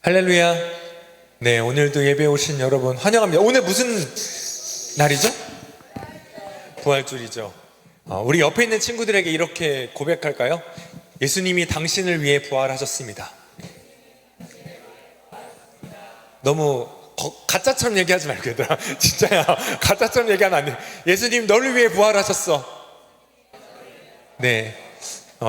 할렐루야. 네, 오늘도 예배에 오신 여러분 환영합니다. 오늘 무슨 날이죠? 부활주일이죠. 우리 옆에 있는 친구들에게 이렇게 고백할까요? 예수님이 당신을 위해 부활하셨습니다. 너무 가짜처럼 얘기하지 말고 얘들아, 진짜야. 가짜처럼 얘기하면 안 돼. 예수님 너를 위해 부활하셨어. 네,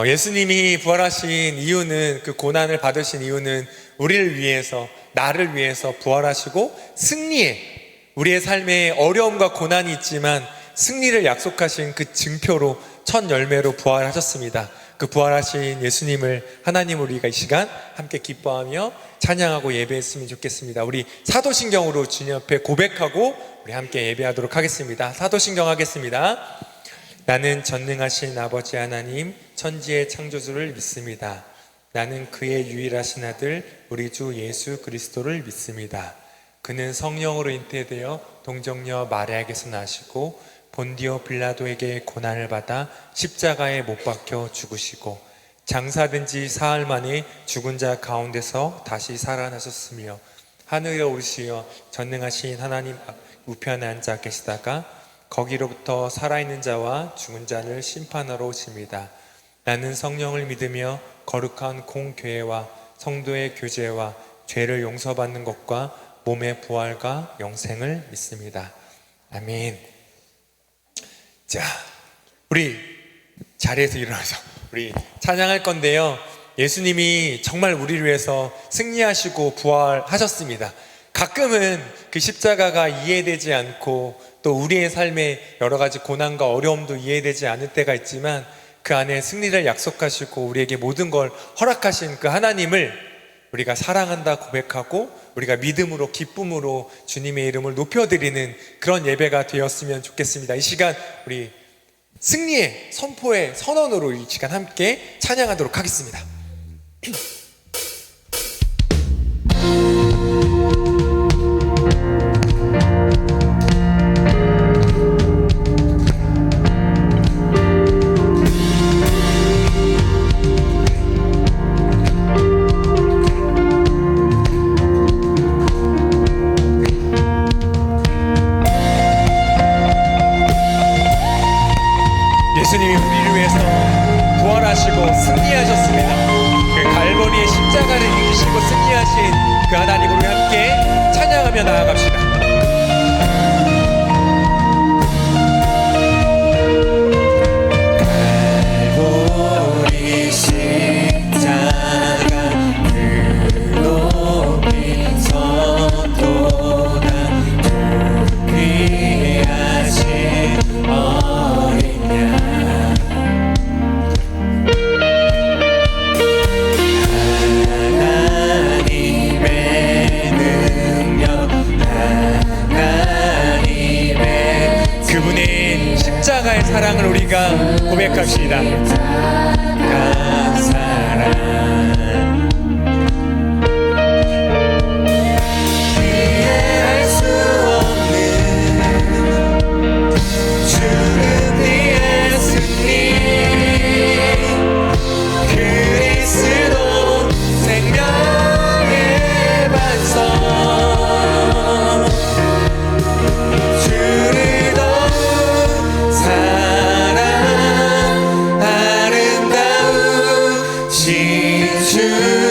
예수님이 부활하신 이유는, 그 고난을 받으신 이유는 우리를 위해서, 나를 위해서 부활하시고 승리에, 우리의 삶에 어려움과 고난이 있지만 승리를 약속하신 그 증표로, 첫 열매로 부활하셨습니다. 그 부활하신 예수님을, 하나님, 우리가 이 시간 함께 기뻐하며 찬양하고 예배했으면 좋겠습니다. 우리 사도신경으로 주님 앞에 고백하고 우리 함께 예배하도록 하겠습니다. 사도신경 하겠습니다. 나는 전능하신 아버지 하나님, 천지의 창조주를 믿습니다. 나는 그의 유일하신 아들 우리 주 예수 그리스도를 믿습니다. 그는 성령으로 잉태되어 동정녀 마리아에게서 나시고 본디오 빌라도에게 고난을 받아 십자가에 못 박혀 죽으시고 장사된 지 사흘 만에 죽은 자 가운데서 다시 살아나셨으며 하늘에 오르시어 전능하신 하나님 우편에 앉아 계시다가 거기로부터 살아있는 자와 죽은 자를 심판하러 오십니다. 나는 성령을 믿으며 거룩한 공교회와 성도의 교제와 죄를 용서받는 것과 몸의 부활과 영생을 믿습니다. 아멘. 자, 우리 자리에서 일어나서 우리 찬양할 건데요, 예수님이 정말 우리를 위해서 승리하시고 부활하셨습니다. 가끔은 그 십자가가 이해되지 않고 또 우리의 삶에 여러 가지 고난과 어려움도 이해되지 않을 때가 있지만 그 안에 승리를 약속하시고 우리에게 모든 걸 허락하신 그 하나님을 우리가 사랑한다 고백하고 우리가 믿음으로, 기쁨으로 주님의 이름을 높여드리는 그런 예배가 되었으면 좋겠습니다. 이 시간 우리 승리의 선포의 선언으로 이 시간 함께 찬양하도록 하겠습니다. 예수님이 우리를 위해서 부활하시고 승리하셨습니다. 그 갈보리의 십자가를 이기시고 승리하신 그 하나님으로 함께 찬양하며 나아갑시다. 갈보리 십자가 그 높이 서도다 귀하신 어린 양 십자가의 사랑을 우리가 고백합시다. 그 사랑 이해할 수 없는 주는 네의 승리 그리스도 생명의 반석 사랑 아름다운 진주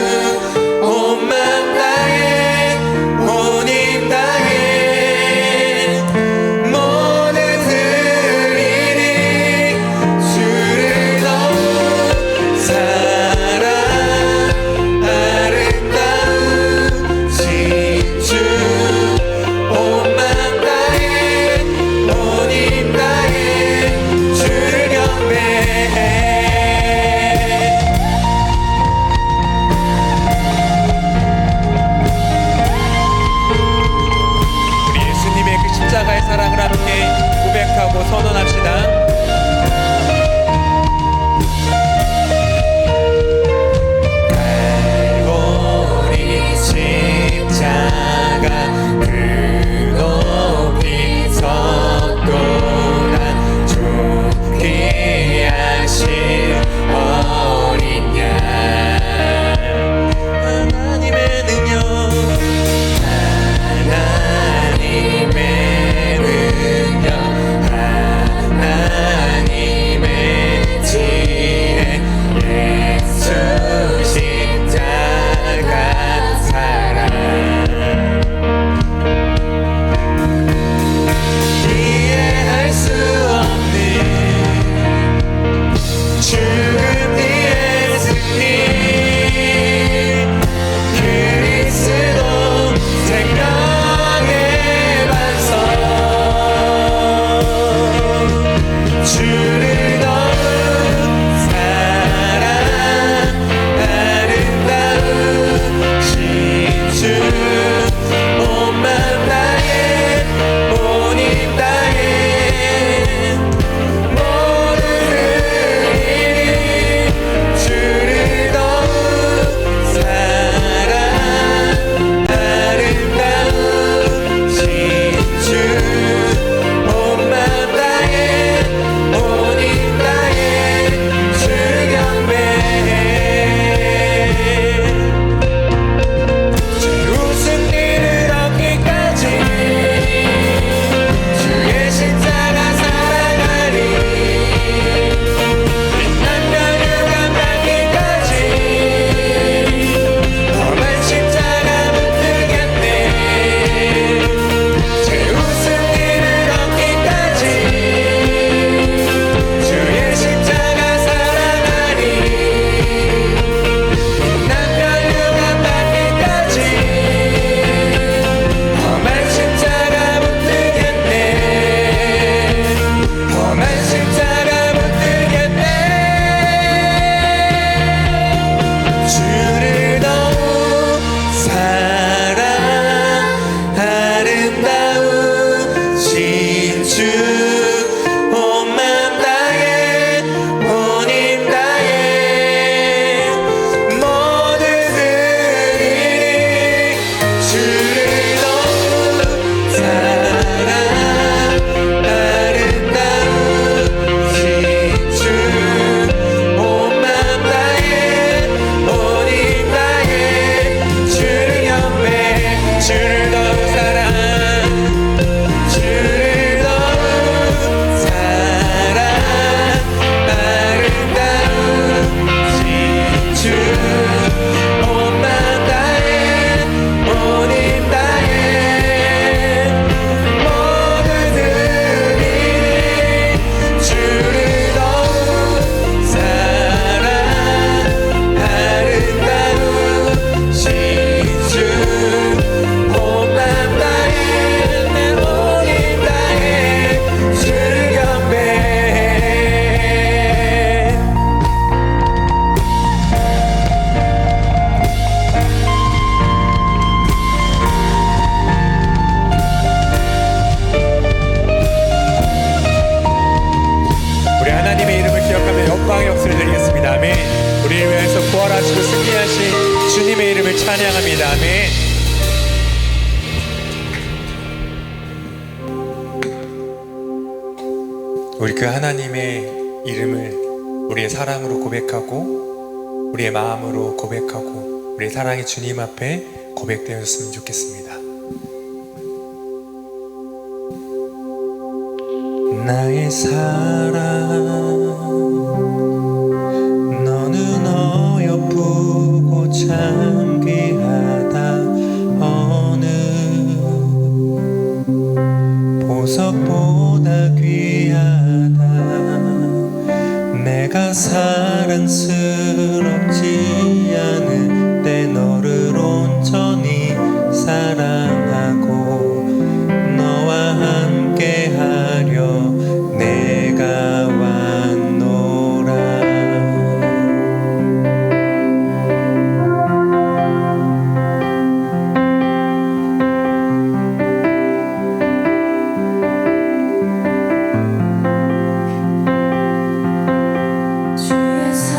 박수를 드리겠습니다. 아멘. 우리를 위해서 부활하시고 승리하신 주님의 이름을 찬양합니다. 아멘. 우리 그 하나님의 이름을 우리의 사랑으로 고백하고 우리의 마음으로 고백하고 우리의 사랑이 주님 앞에 고백되었으면 좋겠습니다. 나의 사랑 너는 어여쁘고 참귀하다 어느 보석보다 귀하다 내가 사랑스럽지 않은데 너를 온전히 사랑하고 너와 함께하려 내가 왔노라. 주의 사랑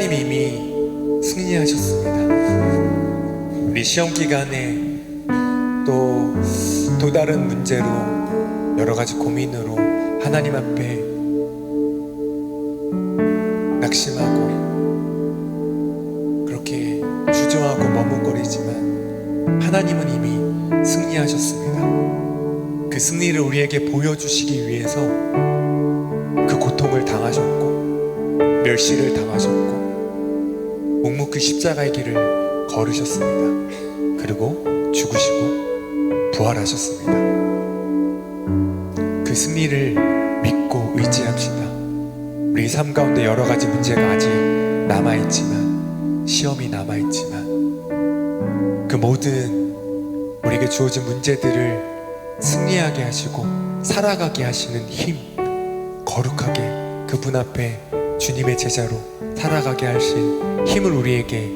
하나님 이미 승리하셨습니다. 우리 시험 기간에 또 다른 문제로 여러 가지 고민으로 하나님 앞에 낙심하고 그렇게 주저하고 머뭇거리지만 하나님은 이미 승리하셨습니다. 그 승리를 우리에게 보여주시기 위해서 그 고통을 당하셨고 멸시를 당하셨고 묵묵히 십자가의 길을 걸으셨습니다. 그리고 죽으시고 부활하셨습니다. 그 승리를 믿고 의지합시다. 우리 삶 가운데 여러 가지 문제가 아직 남아있지만, 시험이 남아있지만 그 모든 우리에게 주어진 문제들을 승리하게 하시고 살아가게 하시는 힘, 거룩하게 그분 앞에 주님의 제자로 살아가게 하실 힘을 우리에게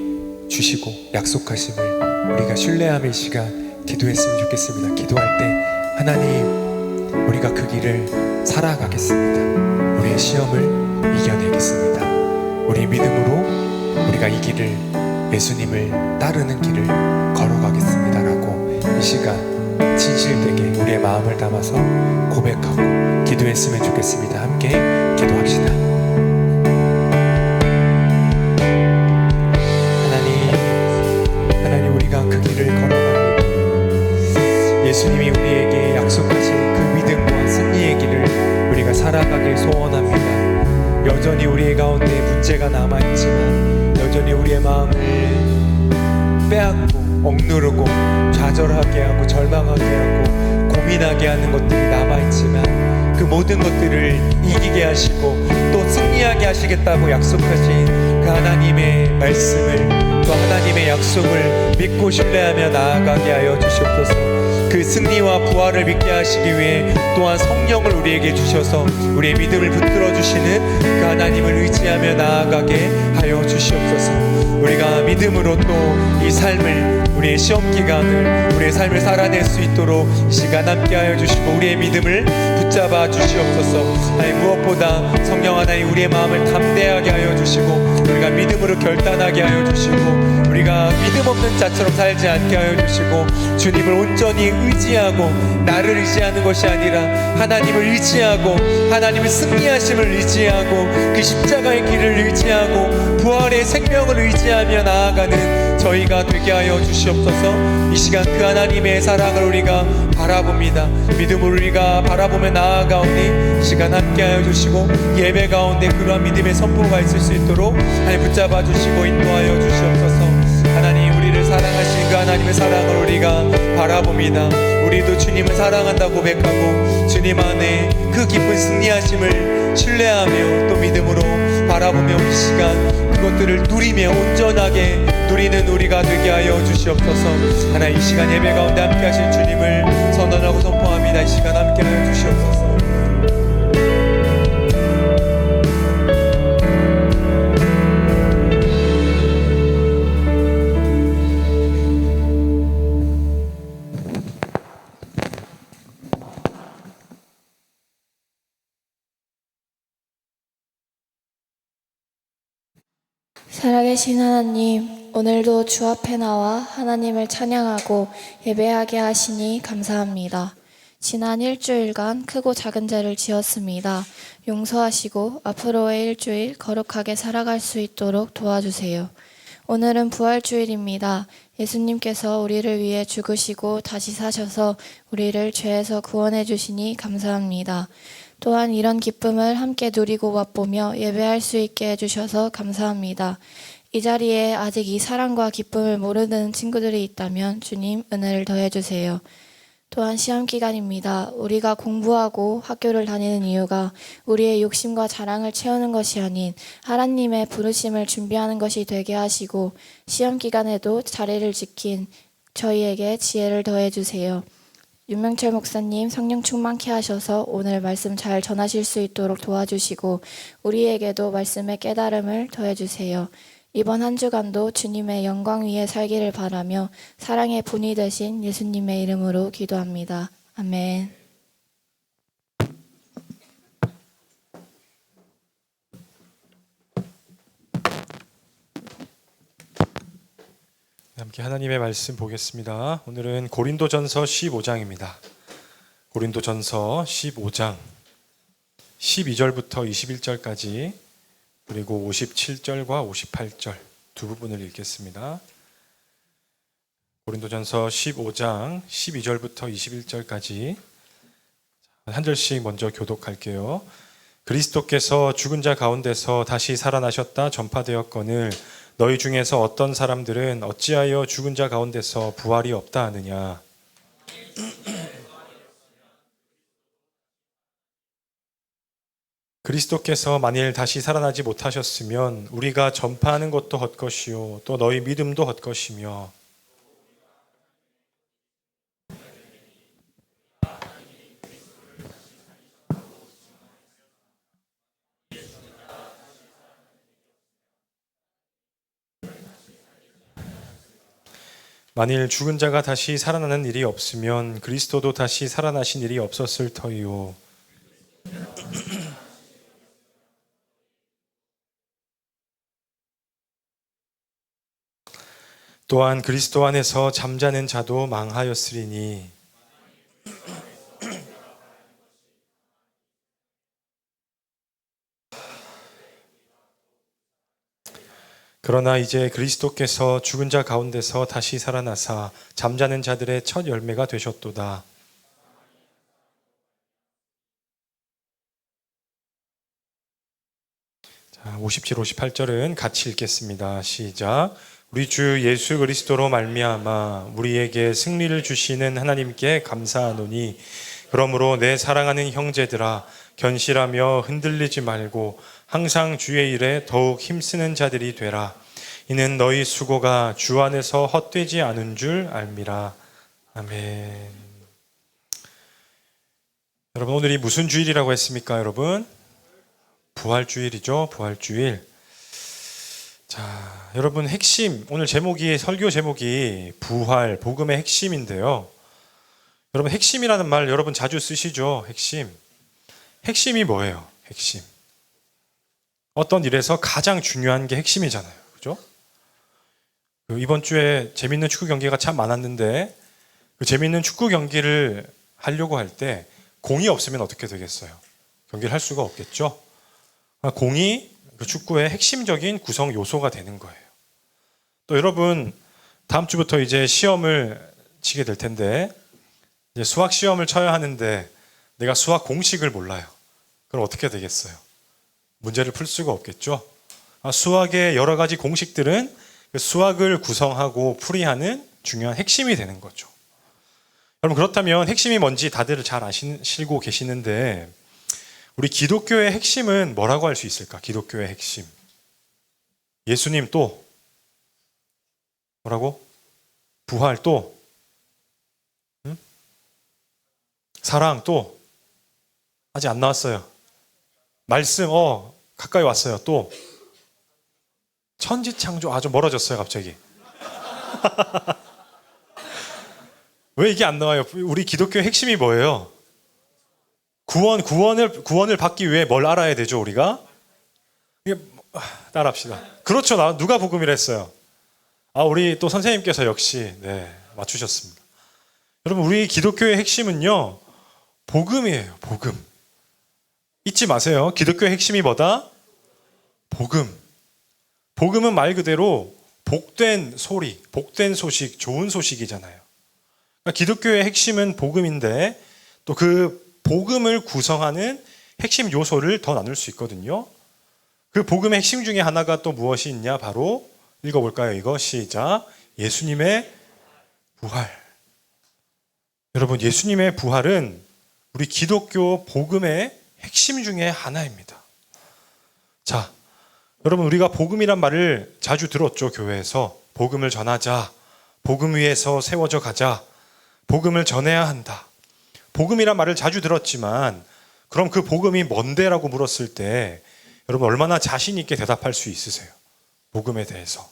주시고 약속하심을 우리가 신뢰하며 이 시간 기도했으면 좋겠습니다. 기도할 때 하나님, 우리가 그 길을 살아가겠습니다. 우리의 시험을 이겨내겠습니다. 우리의 믿음으로 우리가 이 길을, 예수님을 따르는 길을 걸어가겠습니다 라고 이 시간 진실되게 우리의 마음을 담아서 고백하고 기도했으면 좋겠습니다. 함께 기도합시다. 하나님, 우리가 그 길을 걸어갑니다. 예수님이 우리에게 약속하신 그 믿음과 승리의 길을 우리가 살아가길 소원합니다. 여전히 우리의 가운데 문제가 남아있지만, 여전히 우리의 마음을 빼앗고 억누르고 좌절하게 하고 절망하게 하고 고민하게 하는 것들이 남아있지만, 그 모든 것들을 이기게 하시고 또 승리하게 하시겠다고 약속하신 그 하나님의 말씀을, 또 하나님의 약속을 믿고 신뢰하며 나아가게 하여 주시옵소서. 그 승리와 부활을 믿게 하시기 위해 또한 성령을 우리에게 주셔서 우리의 믿음을 붙들어 주시는 그 하나님을 의지하며 나아가게 하여 주시옵소서. 우리가 믿음으로 또 이 삶을, 우리의 시험 기간을, 우리의 삶을 살아낼 수 있도록 이 시간 함께 하여 주시고 우리의 믿음을 붙잡아 주시옵소서. 하나님, 무엇보다 성령 하나님 우리의 마음을 담대하게 하여 주시고 우리가 믿음으로 결단하게 하여 주시고 우리가 믿음 없는 자처럼 살지 않게 하여 주시고 주님을 온전히 의지하고 나를 의지하는 것이 아니라 하나님을 의지하고 하나님의 승리하심을 의지하고 그 십자가의 길을 의지하고 부활의 생명을 의지하며 나아가는 저희가 되게 하여 주시옵소서. 이 시간 그 하나님의 사랑을 우리가 바라봅니다. 믿음으로 우리가 바라보며 나아가오니 이 시간 함께 하여 주시고 예배 가운데 그러한 믿음의 선포가 있을 수 있도록 하나님 붙잡아 주시고 인도하여 주시옵소서. 하나님, 우리를 사랑하신 그 하나님의 사랑을 우리가 바라봅니다. 우리도 주님을 사랑한다 고백하고 주님 안에 그 깊은 승리하심을 신뢰하며 또 믿음으로 바라보며 이 시간 그것들을 누리며 온전하게 누리는 우리가 되게 하여 주시옵소서. 하나님, 이 시간 예배 가운데 함께 하신 주님을 선언하고 선포합니다. 이 시간 함께 하여 주시옵소서. 살아계신 하나님, 오늘도 주 앞에 나와 하나님을 찬양하고 예배하게 하시니 감사합니다. 지난 일주일간 크고 작은 죄를 지었습니다. 용서하시고 앞으로의 일주일 거룩하게 살아갈 수 있도록 도와주세요. 오늘은 부활주일입니다. 예수님께서 우리를 위해 죽으시고 다시 사셔서 우리를 죄에서 구원해 주시니 감사합니다. 또한 이런 기쁨을 함께 누리고 맛보며 예배할 수 있게 해주셔서 감사합니다. 이 자리에 아직 이 사랑과 기쁨을 모르는 친구들이 있다면 주님 은혜를 더해주세요. 또한 시험기간입니다. 우리가 공부하고 학교를 다니는 이유가 우리의 욕심과 자랑을 채우는 것이 아닌 하나님의 부르심을 준비하는 것이 되게 하시고 시험기간에도 자리를 지킨 저희에게 지혜를 더해주세요. 윤명철 목사님 성령 충만케 하셔서 오늘 말씀 잘 전하실 수 있도록 도와주시고 우리에게도 말씀의 깨달음을 더해주세요. 이번 한 주간도 주님의 영광 위에 살기를 바라며 사랑의 분이 되신 예수님의 이름으로 기도합니다. 아멘. 함께 하나님의 말씀 보겠습니다. 오늘은 고린도전서 15장입니다. 고린도전서 15장 12절부터 21절까지 그리고 57절과 58절 두 부분을 읽겠습니다. 고린도전서 15장 12절부터 21절까지 한 절씩 먼저 교독할게요. 그리스도께서 죽은 자 가운데서 다시 살아나셨다 전파되었거늘 너희 중에서 어떤 사람들은 어찌하여 죽은 자 가운데서 부활이 없다 하느냐. 그리스도께서 만일 다시 살아나지 못하셨으면 우리가 전파하는 것도 헛것이요 또 너희 믿음도 헛것이며 만일 죽은 자가 다시 살아나는 일이 없으면 그리스도도 다시 살아나신 일이 없었을 터이요. 또한 그리스도 안에서 잠자는 자도 망하였으리니 그러나 이제 그리스도께서 죽은 자 가운데서 다시 살아나사 잠자는 자들의 첫 열매가 되셨도다. 자, 57, 58절은 같이 읽겠습니다. 시작. 우리 주 예수 그리스도로 말미암아 우리에게 승리를 주시는 하나님께 감사하노니 그러므로 내 사랑하는 형제들아 견실하며 흔들리지 말고 항상 주의 일에 더욱 힘쓰는 자들이 되라. 이는 너희 수고가 주 안에서 헛되지 않은 줄 알미라. 아멘. 여러분 오늘이 무슨 주일이라고 했습니까, 여러분? 부활주일이죠. 부활주일. 자, 여러분 핵심 오늘 설교 제목이 부활, 복음의 핵심인데요. 여러분 핵심이라는 말 여러분 자주 쓰시죠? 핵심. 핵심이 뭐예요? 핵심. 어떤 일에서 가장 중요한 게 핵심이잖아요. 그죠? 이번 주에 재밌는 축구 경기가 참 많았는데 그 재밌는 축구 경기를 하려고 할 때 공이 없으면 어떻게 되겠어요? 경기를 할 수가 없겠죠? 공이 그 축구의 핵심적인 구성 요소가 되는 거예요. 또 여러분 다음 주부터 이제 시험을 치게 될 텐데 이제 수학 시험을 쳐야 하는데 내가 수학 공식을 몰라요. 그럼 어떻게 되겠어요? 문제를 풀 수가 없겠죠. 수학의 여러 가지 공식들은 수학을 구성하고 풀이하는 중요한 핵심이 되는 거죠. 여러분 그렇다면 핵심이 뭔지 다들 잘 아시고 계시는데 우리 기독교의 핵심은 뭐라고 할 수 있을까? 기독교의 핵심. 예수님 또 뭐라고? 부활 또 사랑 또 아직 안 나왔어요. 말씀 가까이 왔어요. 또 천지창조 좀 멀어졌어요 갑자기. 왜 이게 안 나와요? 우리 기독교의 핵심이 뭐예요? 구원을 받기 위해 뭘 알아야 되죠 우리가? 이게 따라합시다. 그렇죠. 누가 복음이라 했어요? 우리 또 선생님께서 역시 맞추셨습니다. 여러분 우리 기독교의 핵심은요 복음이에요. 복음. 잊지 마세요. 기독교의 핵심이 뭐다? 복음. 복음은 말 그대로 복된 소리, 복된 소식, 좋은 소식이잖아요. 그러니까 기독교의 핵심은 복음인데 또 그 복음을 구성하는 핵심 요소를 더 나눌 수 있거든요. 그 복음의 핵심 중에 하나가 또 무엇이 있냐? 바로 읽어볼까요? 이거 시작. 예수님의 부활. 여러분 예수님의 부활은 우리 기독교 복음의 핵심 중에 하나입니다. 자, 여러분 우리가 복음이란 말을 자주 들었죠. 교회에서 복음을 전하자, 복음 위에서 세워져 가자, 복음을 전해야 한다. 복음이란 말을 자주 들었지만 그럼 그 복음이 뭔데라고 물었을 때 여러분 얼마나 자신 있게 대답할 수 있으세요? 복음에 대해서.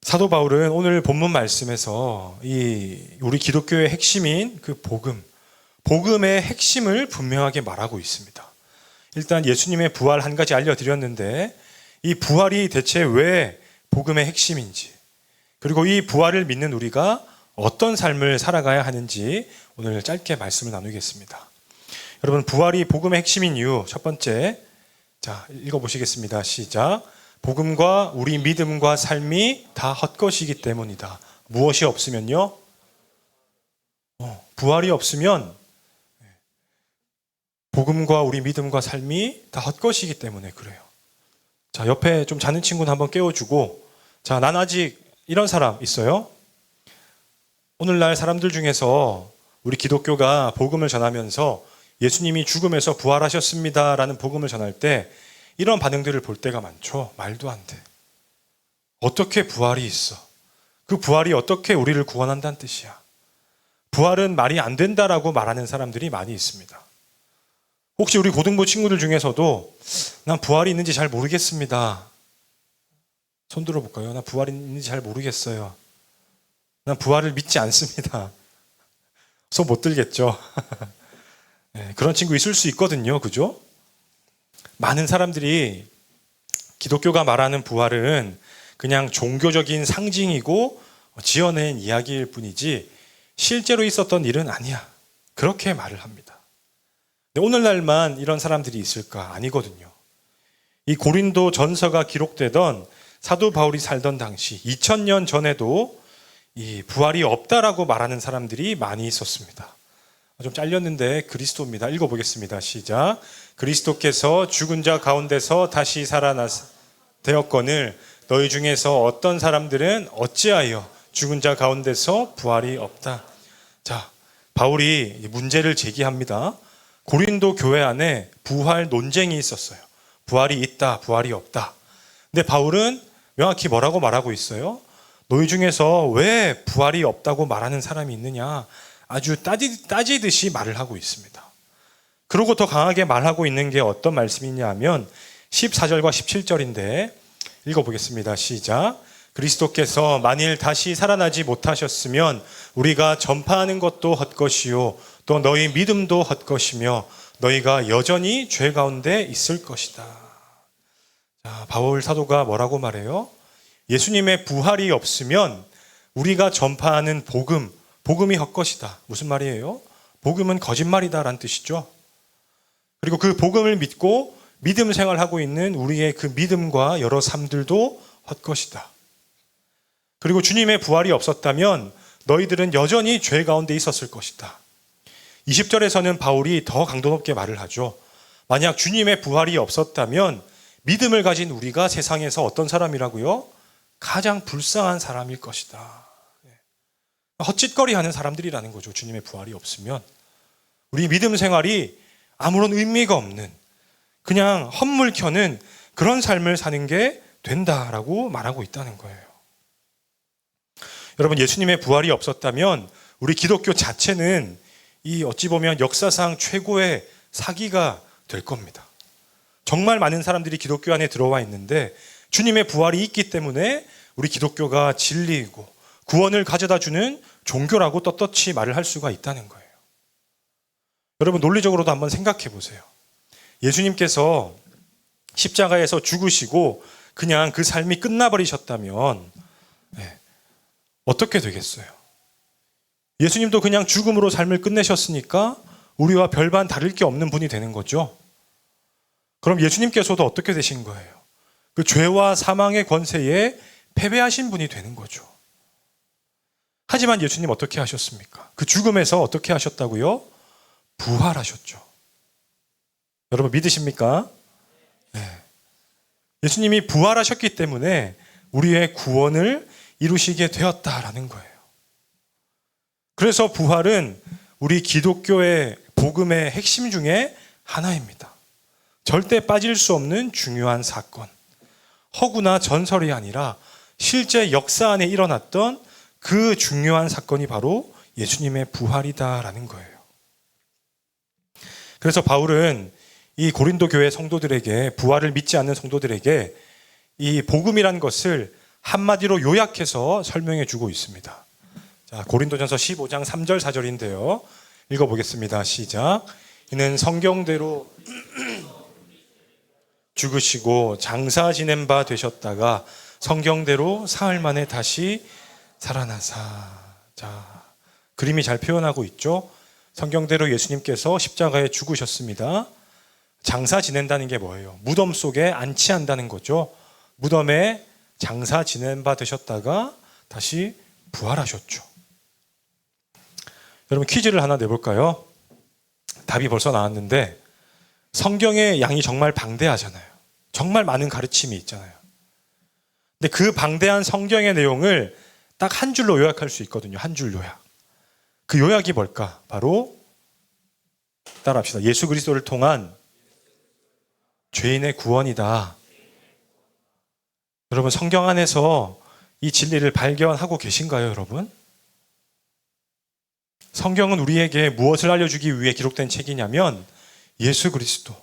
사도 바울은 오늘 본문 말씀에서 우리 기독교의 핵심인 그 복음의 핵심을 분명하게 말하고 있습니다. 일단 예수님의 부활 한 가지 알려드렸는데 이 부활이 대체 왜 복음의 핵심인지, 그리고 이 부활을 믿는 우리가 어떤 삶을 살아가야 하는지 오늘 짧게 말씀을 나누겠습니다. 여러분, 부활이 복음의 핵심인 이유 첫 번째, 자, 읽어보시겠습니다. 시작. 복음과 우리 믿음과 삶이 다 헛것이기 때문이다. 무엇이 없으면요? 부활이 없으면 복음과 우리 믿음과 삶이 다 헛것이기 때문에 그래요. 자, 옆에 좀 자는 친구는 한번 깨워주고, 자, 난 아직 이런 사람 있어요? 오늘날 사람들 중에서 우리 기독교가 복음을 전하면서 예수님이 죽음에서 부활하셨습니다 라는 복음을 전할 때 이런 반응들을 볼 때가 많죠. 말도 안 돼. 어떻게 부활이 있어? 그 부활이 어떻게 우리를 구원한다는 뜻이야? 부활은 말이 안 된다라고 말하는 사람들이 많이 있습니다. 혹시 우리 고등부 친구들 중에서도 난 부활이 있는지 잘 모르겠습니다. 손 들어볼까요? 난 부활이 있는지 잘 모르겠어요. 난 부활을 믿지 않습니다. 손 못 들겠죠? 네, 그런 친구 있을 수 있거든요. 그죠? 많은 사람들이 기독교가 말하는 부활은 그냥 종교적인 상징이고 지어낸 이야기일 뿐이지 실제로 있었던 일은 아니야. 그렇게 말을 합니다. 근데 오늘날만 이런 사람들이 있을까? 아니거든요. 이 고린도 전서가 기록되던 사도 바울이 살던 당시 2000년 전에도 이 부활이 없다라고 말하는 사람들이 많이 있었습니다. 좀 잘렸는데 그리스도입니다. 읽어보겠습니다. 시작. 그리스도께서 죽은 자 가운데서 다시 살아나되었거늘 너희 중에서 어떤 사람들은 어찌하여 죽은 자 가운데서 부활이 없다. 자, 바울이 문제를 제기합니다. 고린도 교회 안에 부활 논쟁이 있었어요. 부활이 있다, 부활이 없다. 근데 바울은 명확히 뭐라고 말하고 있어요? 너희 중에서 왜 부활이 없다고 말하는 사람이 있느냐? 아주 따지듯이 말을 하고 있습니다. 그리고 더 강하게 말하고 있는 게 어떤 말씀이냐 하면 14절과 17절인데 읽어보겠습니다. 시작. 그리스도께서 만일 다시 살아나지 못하셨으면 우리가 전파하는 것도 헛것이요 또 너희 믿음도 헛것이며 너희가 여전히 죄 가운데 있을 것이다. 자, 바울 사도가 뭐라고 말해요? 예수님의 부활이 없으면 우리가 전파하는 복음이 헛것이다. 무슨 말이에요? 복음은 거짓말이다라는 뜻이죠. 그리고 그 복음을 믿고 믿음 생활하고 있는 우리의 그 믿음과 여러 삶들도 헛것이다. 그리고 주님의 부활이 없었다면 너희들은 여전히 죄 가운데 있었을 것이다. 20절에서는 바울이 더 강도 높게 말을 하죠. 만약 주님의 부활이 없었다면 믿음을 가진 우리가 세상에서 어떤 사람이라고요? 가장 불쌍한 사람일 것이다. 헛짓거리 하는 사람들이라는 거죠. 주님의 부활이 없으면. 우리 믿음 생활이 아무런 의미가 없는 그냥 헛물 켜는 그런 삶을 사는 게 된다라고 말하고 있다는 거예요. 여러분, 예수님의 부활이 없었다면 우리 기독교 자체는 이 어찌 보면 역사상 최고의 사기가 될 겁니다. 정말 많은 사람들이 기독교 안에 들어와 있는데 주님의 부활이 있기 때문에 우리 기독교가 진리이고 구원을 가져다주는 종교라고 떳떳이 말을 할 수가 있다는 거예요. 여러분, 논리적으로도 한번 생각해 보세요. 예수님께서 십자가에서 죽으시고 그냥 그 삶이 끝나버리셨다면 어떻게 되겠어요? 예수님도 그냥 죽음으로 삶을 끝내셨으니까 우리와 별반 다를 게 없는 분이 되는 거죠. 그럼 예수님께서도 어떻게 되신 거예요? 그 죄와 사망의 권세에 패배하신 분이 되는 거죠. 하지만 예수님 어떻게 하셨습니까? 그 죽음에서 어떻게 하셨다고요? 부활하셨죠. 여러분 믿으십니까? 네. 예수님이 부활하셨기 때문에 우리의 구원을 이루시게 되었다라는 거예요. 그래서 부활은 우리 기독교의 복음의 핵심 중에 하나입니다. 절대 빠질 수 없는 중요한 사건. 허구나 전설이 아니라 실제 역사 안에 일어났던 그 중요한 사건이 바로 예수님의 부활이다라는 거예요. 그래서 바울은 이 고린도 교회 성도들에게, 부활을 믿지 않는 성도들에게 이 복음이란 것을 한마디로 요약해서 설명해 주고 있습니다. 자, 고린도전서 15장 3절 4절인데요. 읽어보겠습니다. 시작. 이는 성경대로 죽으시고 장사 지낸 바 되셨다가 성경대로 사흘 만에 다시 살아나사. 자, 그림이 잘 표현하고 있죠. 성경대로 예수님께서 십자가에 죽으셨습니다. 장사 지낸다는 게 뭐예요? 무덤 속에 안치한다는 거죠. 무덤에 장사 지낸 바 되셨다가 다시 부활하셨죠. 여러분 퀴즈를 하나 내볼까요? 답이 벌써 나왔는데 성경의 양이 정말 방대하잖아요. 정말 많은 가르침이 있잖아요. 근데 그 방대한 성경의 내용을 딱 한 줄로 요약할 수 있거든요. 한 줄 요약. 그 요약이 뭘까? 바로 따라합시다. 예수 그리스도를 통한 죄인의 구원이다. 여러분 성경 안에서 이 진리를 발견하고 계신가요, 여러분? 성경은 우리에게 무엇을 알려주기 위해 기록된 책이냐면 예수 그리스도,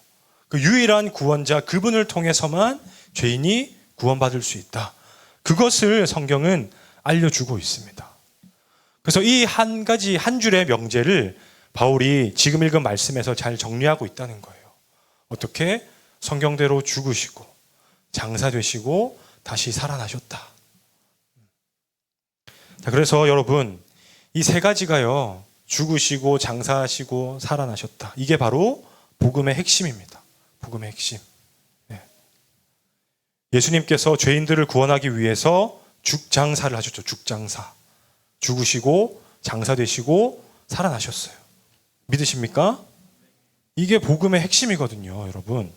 그 유일한 구원자 그분을 통해서만 죄인이 구원받을 수 있다. 그것을 성경은 알려주고 있습니다. 그래서 이 한 가지 한 줄의 명제를 바울이 지금 읽은 말씀에서 잘 정리하고 있다는 거예요. 어떻게? 성경대로 죽으시고 장사되시고 다시 살아나셨다. 자, 그래서 여러분 이 세 가지가요, 죽으시고 장사하시고 살아나셨다. 이게 바로 복음의 핵심입니다. 복음의 핵심. 네. 예수님께서 죄인들을 구원하기 위해서 죽장사를 하셨죠. 죽장사. 죽으시고 장사되시고 살아나셨어요. 믿으십니까? 이게 복음의 핵심이거든요, 여러분.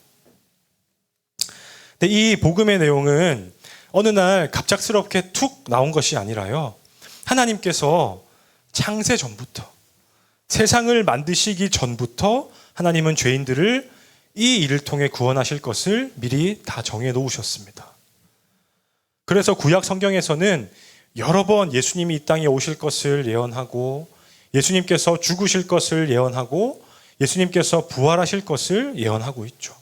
근데 이 복음의 내용은 어느 날 갑작스럽게 툭 나온 것이 아니라요, 하나님께서 창세 전부터, 세상을 만드시기 전부터 하나님은 죄인들을 이 일을 통해 구원하실 것을 미리 다 정해 놓으셨습니다. 그래서 구약 성경에서는 여러 번 예수님이 이 땅에 오실 것을 예언하고, 예수님께서 죽으실 것을 예언하고, 예수님께서 부활하실 것을 예언하고 있죠.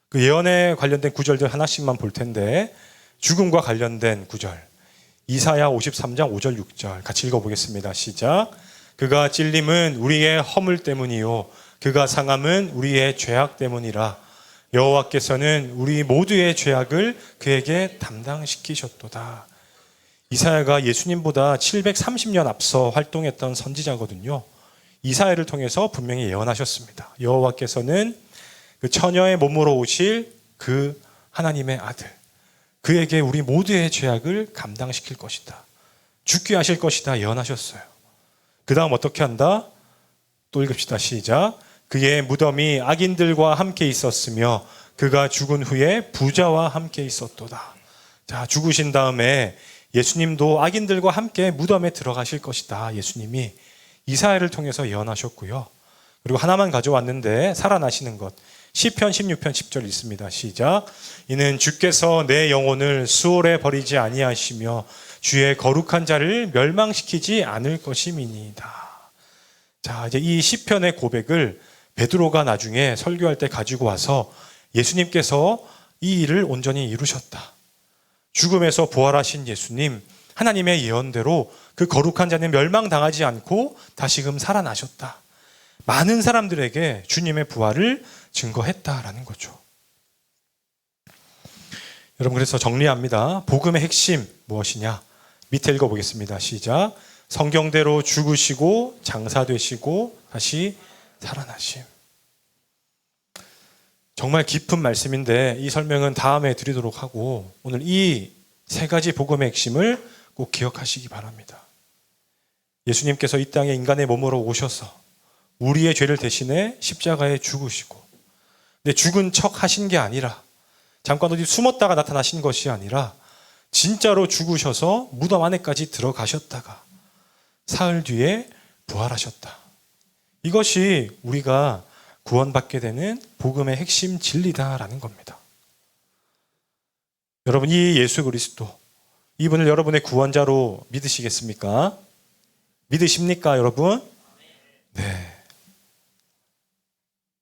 그 예언에 관련된 구절들 하나씩만 볼 텐데, 죽음과 관련된 구절, 이사야 53장 5절 6절 같이 읽어보겠습니다. 시작. 그가 찔림은 우리의 허물 때문이요 그가 상함은 우리의 죄악 때문이라. 여호와께서는 우리 모두의 죄악을 그에게 담당시키셨도다. 이사야가 예수님보다 730년 앞서 활동했던 선지자거든요. 이사야를 통해서 분명히 예언하셨습니다. 여호와께서는 그 처녀의 몸으로 오실 그 하나님의 아들, 그에게 우리 모두의 죄악을 감당시킬 것이다. 죽게 하실 것이다 예언하셨어요. 그 다음 어떻게 한다? 또 읽읍시다. 시작. 그의 무덤이 악인들과 함께 있었으며 그가 죽은 후에 부자와 함께 있었도다. 자, 죽으신 다음에 예수님도 악인들과 함께 무덤에 들어가실 것이다. 예수님이 이사야를 통해서 예언하셨고요. 그리고 하나만 가져왔는데 살아나시는 것. 시편 16편 10절 있습니다. 시작. 이는 주께서 내 영혼을 수월에 버리지 아니하시며 주의 거룩한 자를 멸망시키지 않을 것임이니이다. 자, 이제 이 시편의 고백을 베드로가 나중에 설교할 때 가지고 와서 예수님께서 이 일을 온전히 이루셨다. 죽음에서 부활하신 예수님, 하나님의 예언대로 그 거룩한 자는 멸망당하지 않고 다시금 살아나셨다. 많은 사람들에게 주님의 부활을 증거했다라는 거죠. 여러분, 그래서 정리합니다. 복음의 핵심 무엇이냐? 밑에 읽어보겠습니다. 시작. 성경대로 죽으시고 장사되시고 다시 살아나심. 정말 깊은 말씀인데 이 설명은 다음에 드리도록 하고, 오늘 이 세 가지 복음의 핵심을 꼭 기억하시기 바랍니다. 예수님께서 이 땅에 인간의 몸으로 오셔서 우리의 죄를 대신해 십자가에 죽으시고, 근데 죽은 척 하신 게 아니라, 잠깐 어디 숨었다가 나타나신 것이 아니라 진짜로 죽으셔서 무덤 안에까지 들어가셨다가 사흘 뒤에 부활하셨다. 이것이 우리가 구원받게 되는 복음의 핵심 진리다라는 겁니다. 여러분, 이 예수 그리스도, 이분을 여러분의 구원자로 믿으시겠습니까? 믿으십니까, 여러분? 네.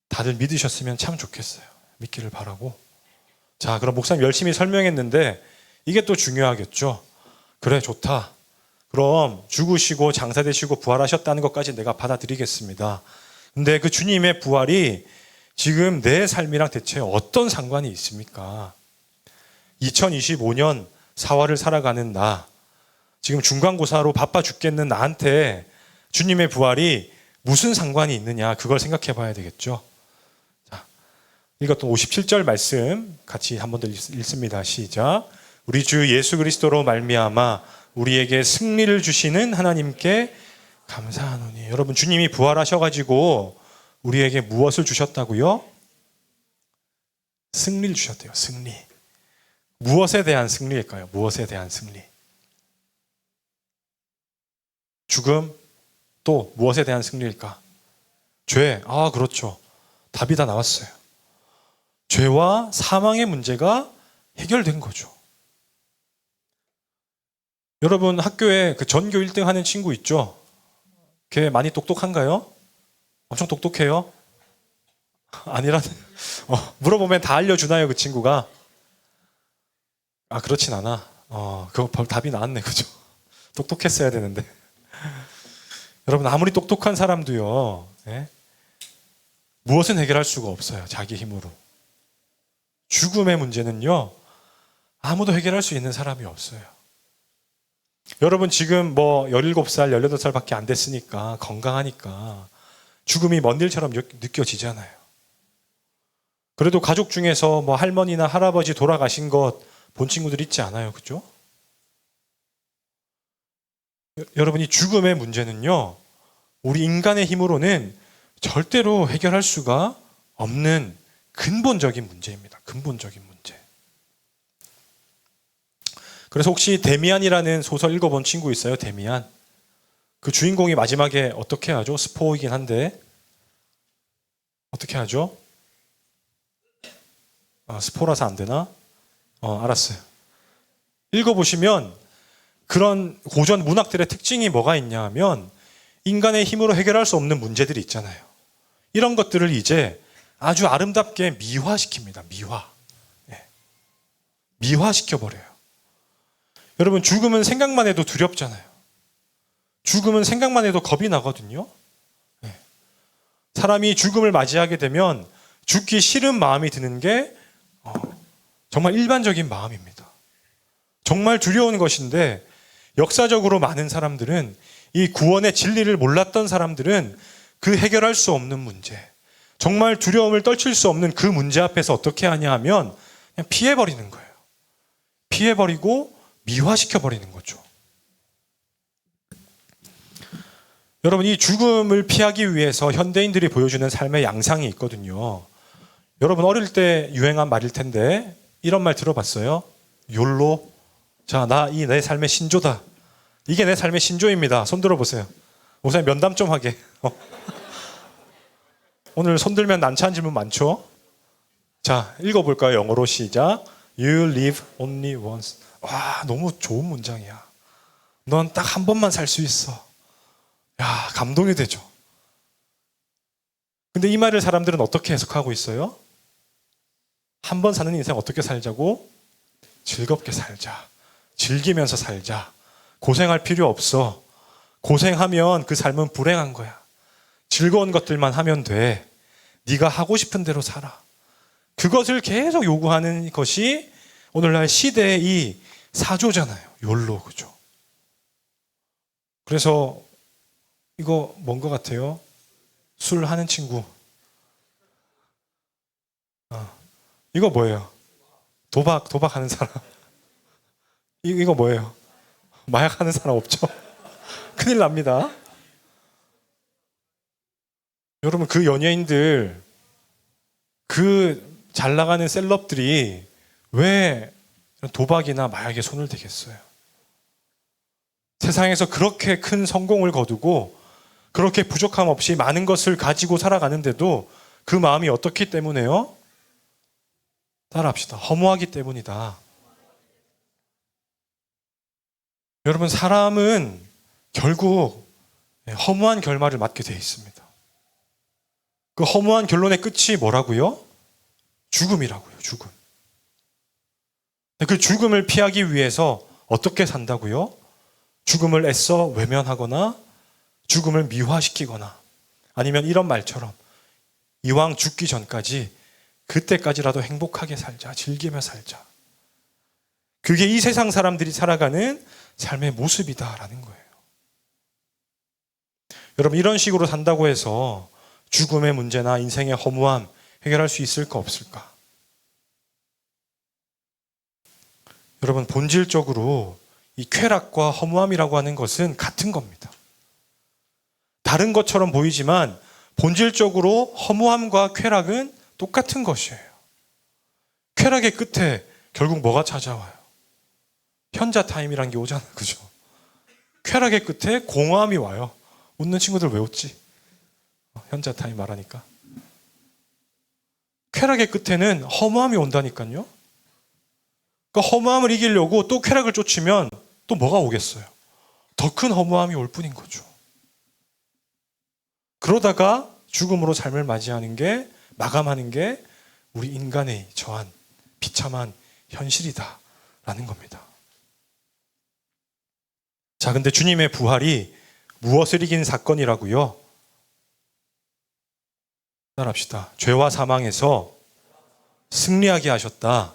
다들 믿으셨으면 참 좋겠어요. 믿기를 바라고. 자, 그럼 목사님 열심히 설명했는데 이게 또 중요하겠죠. 그래, 좋다. 그럼 죽으시고 장사되시고 부활하셨다는 것까지 내가 받아들이겠습니다. 근데 그 주님의 부활이 지금 내 삶이랑 대체 어떤 상관이 있습니까? 2025년 사활을 살아가는 나, 지금 중간고사로 바빠 죽겠는 나한테 주님의 부활이 무슨 상관이 있느냐, 그걸 생각해 봐야 되겠죠. 자, 읽었던 57절 말씀 같이 한 번 더 읽습니다. 시작. 우리 주 예수 그리스도로 말미암아 우리에게 승리를 주시는 하나님께 감사하노니. 여러분, 주님이 부활하셔가지고 우리에게 무엇을 주셨다고요? 승리를 주셨대요. 승리. 무엇에 대한 승리일까요? 무엇에 대한 승리? 죽음, 또 무엇에 대한 승리일까? 죄. 아, 그렇죠. 답이 다 나왔어요. 죄와 사망의 문제가 해결된 거죠. 여러분, 학교에 그 전교 1등 하는 친구 있죠? 걔 많이 똑똑한가요? 엄청 똑똑해요? 아니라는, 물어보면 다 알려주나요, 그 친구가? 아, 그렇진 않아. 그거 답이 나왔네, 그죠? 똑똑했어야 되는데. 여러분, 아무리 똑똑한 사람도요, 예? 무엇은 해결할 수가 없어요, 자기 힘으로. 죽음의 문제는요, 아무도 해결할 수 있는 사람이 없어요. 여러분, 지금 뭐 17살, 18살밖에 안 됐으니까, 건강하니까 죽음이 먼 일처럼 느껴지잖아요. 그래도 가족 중에서 뭐 할머니나 할아버지 돌아가신 것 본 친구들 있지 않아요, 그죠? 여러분, 이 죽음의 문제는요, 우리 인간의 힘으로는 절대로 해결할 수가 없는 근본적인 문제입니다. 근본적인 문제. 그래서 혹시 데미안이라는 소설 읽어본 친구 있어요? 데미안. 그 주인공이 마지막에 어떻게 하죠? 스포이긴 한데 어떻게 하죠? 스포라서 안 되나? 알았어요. 읽어보시면 그런 고전 문학들의 특징이 뭐가 있냐 하면 인간의 힘으로 해결할 수 없는 문제들이 있잖아요. 이런 것들을 이제 아주 아름답게 미화시킵니다. 미화. 예. 미화시켜버려요. 여러분, 죽음은 생각만 해도 두렵잖아요. 죽음은 생각만 해도 겁이 나거든요. 예. 사람이 죽음을 맞이하게 되면 죽기 싫은 마음이 드는 게 정말 일반적인 마음입니다. 정말 두려운 것인데 역사적으로 많은 사람들은, 이 구원의 진리를 몰랐던 사람들은 그 해결할 수 없는 문제, 정말 두려움을 떨칠 수 없는 그 문제 앞에서 어떻게 하냐 하면 그냥 피해버리는 거예요. 피해버리고 미화시켜버리는 거죠. 여러분, 이 죽음을 피하기 위해서 현대인들이 보여주는 삶의 양상이 있거든요. 여러분, 어릴 때 유행한 말일 텐데 이런 말 들어봤어요? 욜로. 자, 내 삶의 신조다. 이게 내 삶의 신조입니다. 손 들어보세요. 목사님, 면담 좀 하게. 오늘 손 들면 난처한 질문 많죠? 자, 읽어볼까요? 영어로 시작. You live only once. 와, 너무 좋은 문장이야. 넌 딱 한 번만 살 수 있어. 야, 감동이 되죠. 근데 이 말을 사람들은 어떻게 해석하고 있어요? 한 번 사는 인생 어떻게 살자고? 즐겁게 살자. 즐기면서 살자. 고생할 필요 없어. 고생하면 그 삶은 불행한 거야. 즐거운 것들만 하면 돼. 네가 하고 싶은 대로 살아. 그것을 계속 요구하는 것이 오늘날 시대의 이 사조잖아요. 욜로, 그죠? 그래서 이거 뭔 것 같아요? 술 하는 친구. 이거 뭐예요? 도박하는 사람. 이거 뭐예요? 마약 하는 사람 없죠? 큰일 납니다. 여러분, 그 연예인들, 그 잘 나가는 셀럽들이 왜 도박이나 마약에 손을 대겠어요? 세상에서 그렇게 큰 성공을 거두고 그렇게 부족함 없이 많은 것을 가지고 살아가는데도 그 마음이 어떻기 때문에요? 따라합시다. 허무하기 때문이다. 여러분, 사람은 결국 허무한 결말을 맞게 되어 있습니다. 그 허무한 결론의 끝이 뭐라고요? 죽음이라고요. 죽음. 그 죽음을 피하기 위해서 어떻게 산다고요? 죽음을 애써 외면하거나 죽음을 미화시키거나, 아니면 이런 말처럼 이왕 죽기 전까지 그때까지라도 행복하게 살자, 즐기며 살자. 그게 이 세상 사람들이 살아가는 삶의 모습이다라는 거예요. 여러분, 이런 식으로 산다고 해서 죽음의 문제나 인생의 허무함 해결할 수 있을까 없을까? 여러분, 본질적으로 이 쾌락과 허무함이라고 하는 것은 같은 겁니다. 다른 것처럼 보이지만 본질적으로 허무함과 쾌락은 똑같은 것이에요. 쾌락의 끝에 결국 뭐가 찾아와요? 현자 타임이란 게 오잖아요. 그죠? 쾌락의 끝에 공허함이 와요. 웃는 친구들 왜 웃지? 현자 타임 말하니까. 쾌락의 끝에는 허무함이 온다니까요. 그러니까 허무함을 이기려고 또 쾌락을 쫓으면 또 뭐가 오겠어요? 더 큰 허무함이 올 뿐인 거죠. 그러다가 죽음으로 삶을 맞이하는 게, 마감하는 게 우리 인간의 저한, 비참한 현실이다라는 겁니다. 자, 근데 주님의 부활이 무엇을 이긴 사건이라고요? 따라합시다. 죄와 사망에서 승리하게 하셨다.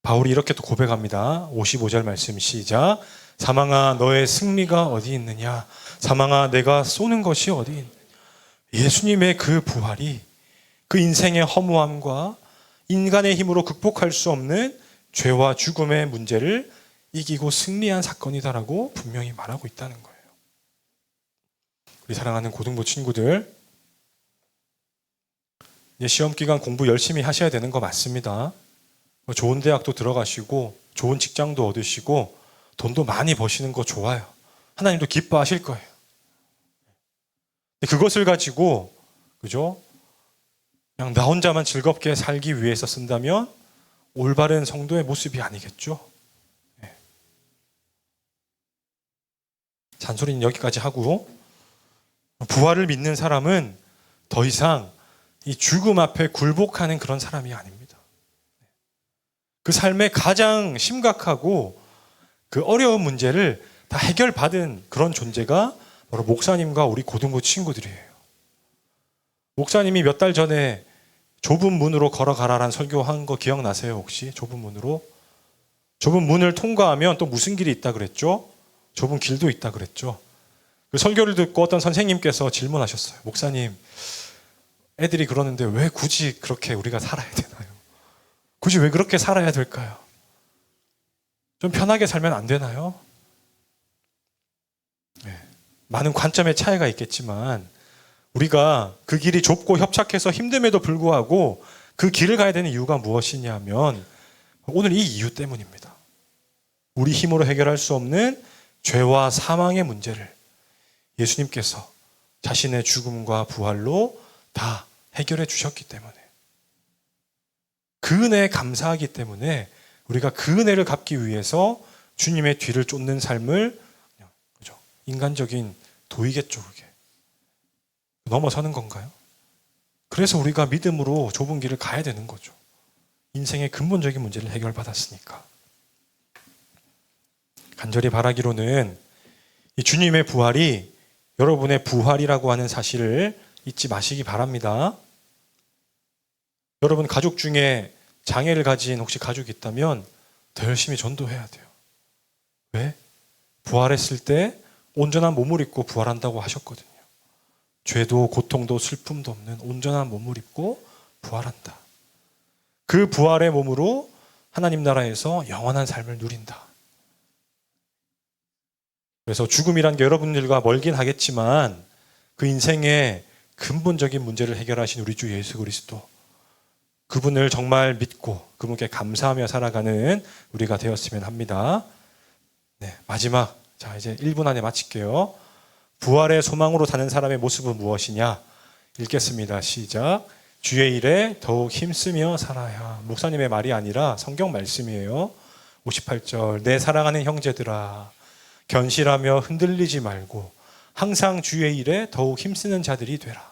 바울이 이렇게 또 고백합니다. 55절 말씀 시작. 사망아 너의 승리가 어디 있느냐? 사망아 내가 쏘는 것이 어디 있느냐? 예수님의 그 부활이 그 인생의 허무함과 인간의 힘으로 극복할 수 없는 죄와 죽음의 문제를 이기고 승리한 사건이다라고 분명히 말하고 있다는 거예요. 우리 사랑하는 고등부 친구들, 이제 시험 기간 공부 열심히 하셔야 되는 거 맞습니다. 좋은 대학도 들어가시고 좋은 직장도 얻으시고 돈도 많이 버시는 거 좋아요. 하나님도 기뻐하실 거예요. 그것을 가지고, 그죠? 그냥 나 혼자만 즐겁게 살기 위해서 쓴다면 올바른 성도의 모습이 아니겠죠? 네. 잔소리는 여기까지 하고, 부활을 믿는 사람은 더 이상 이 죽음 앞에 굴복하는 그런 사람이 아닙니다. 그 삶의 가장 심각하고 그 어려운 문제를 다 해결받은 그런 존재가 바로 목사님과 우리 고등부 친구들이에요. 목사님이 몇 달 전에 좁은 문으로 걸어가라라는 설교한 거 기억나세요 혹시? 좁은 문으로? 좁은 문을 통과하면 또 무슨 길이 있다 그랬죠? 좁은 길도 있다 그랬죠. 그 설교를 듣고 어떤 선생님께서 질문하셨어요. 목사님, 애들이 그러는데 왜 굳이 그렇게 우리가 살아야 되나요? 굳이 왜 그렇게 살아야 될까요? 좀 편하게 살면 안 되나요? 네. 많은 관점의 차이가 있겠지만 우리가 그 길이 좁고 협착해서 힘듦에도 불구하고 그 길을 가야 되는 이유가 무엇이냐면 오늘 이 이유 때문입니다. 우리 힘으로 해결할 수 없는 죄와 사망의 문제를 예수님께서 자신의 죽음과 부활로 다 해결해 주셨기 때문에, 그 은혜에 감사하기 때문에 우리가 그 은혜를 갚기 위해서 주님의 뒤를 쫓는 삶을, 그죠? 인간적인 도의겠죠, 그게. 넘어서는 건가요? 그래서 우리가 믿음으로 좁은 길을 가야 되는 거죠. 인생의 근본적인 문제를 해결받았으니까. 간절히 바라기로는 이 주님의 부활이 여러분의 부활이라고 하는 사실을 잊지 마시기 바랍니다. 여러분 가족 중에 장애를 가진 혹시 가족이 있다면 더 열심히 전도해야 돼요. 왜? 부활했을 때 온전한 몸을 입고 부활한다고 하셨거든요. 죄도 고통도 슬픔도 없는 온전한 몸을 입고 부활한다. 그 부활의 몸으로 하나님 나라에서 영원한 삶을 누린다. 그래서 죽음이란 게 여러분들과 멀긴 하겠지만 그 인생의 근본적인 문제를 해결하신 우리 주 예수 그리스도, 그분을 정말 믿고 그분께 감사하며 살아가는 우리가 되었으면 합니다. 네, 마지막, 자 이제 1분 안에 마칠게요. 부활의 소망으로 사는 사람의 모습은 무엇이냐? 읽겠습니다. 시작. 주의 일에 더욱 힘쓰며 살아야. 목사님의 말이 아니라 성경 말씀이에요. 58절. 내 사랑하는 형제들아, 견실하며 흔들리지 말고 항상 주의 일에 더욱 힘쓰는 자들이 되라.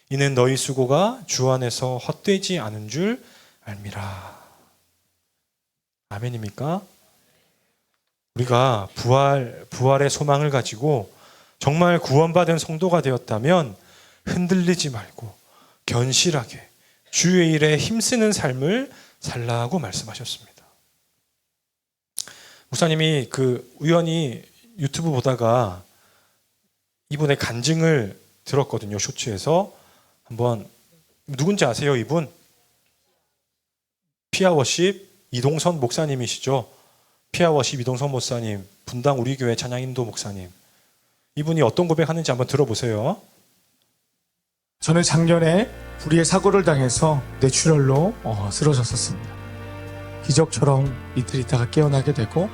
이는 너희 수고가 주 안에서 헛되지 않은 줄 알미라. 아멘입니까? 우리가 부활의 소망을 가지고 정말 구원받은 성도가 되었다면 흔들리지 말고 견실하게 주의 일에 힘쓰는 삶을 살라고 말씀하셨습니다. 목사님이 우연히 유튜브 보다가 이분의 간증을 들었거든요. 쇼츠에서. 한번 누군지 아세요, 이분? 피아워십 이동선 목사님이시죠. 피아워십 이동선 목사님, 분당 우리 교회 찬양인도 목사님. 이분이 어떤 고백하는지 한번 들어보세요. 저는 작년에 불의의 사고를 당해서 뇌출혈로 쓰러졌었습니다. 기적처럼 이틀 있다가 깨어나게 되고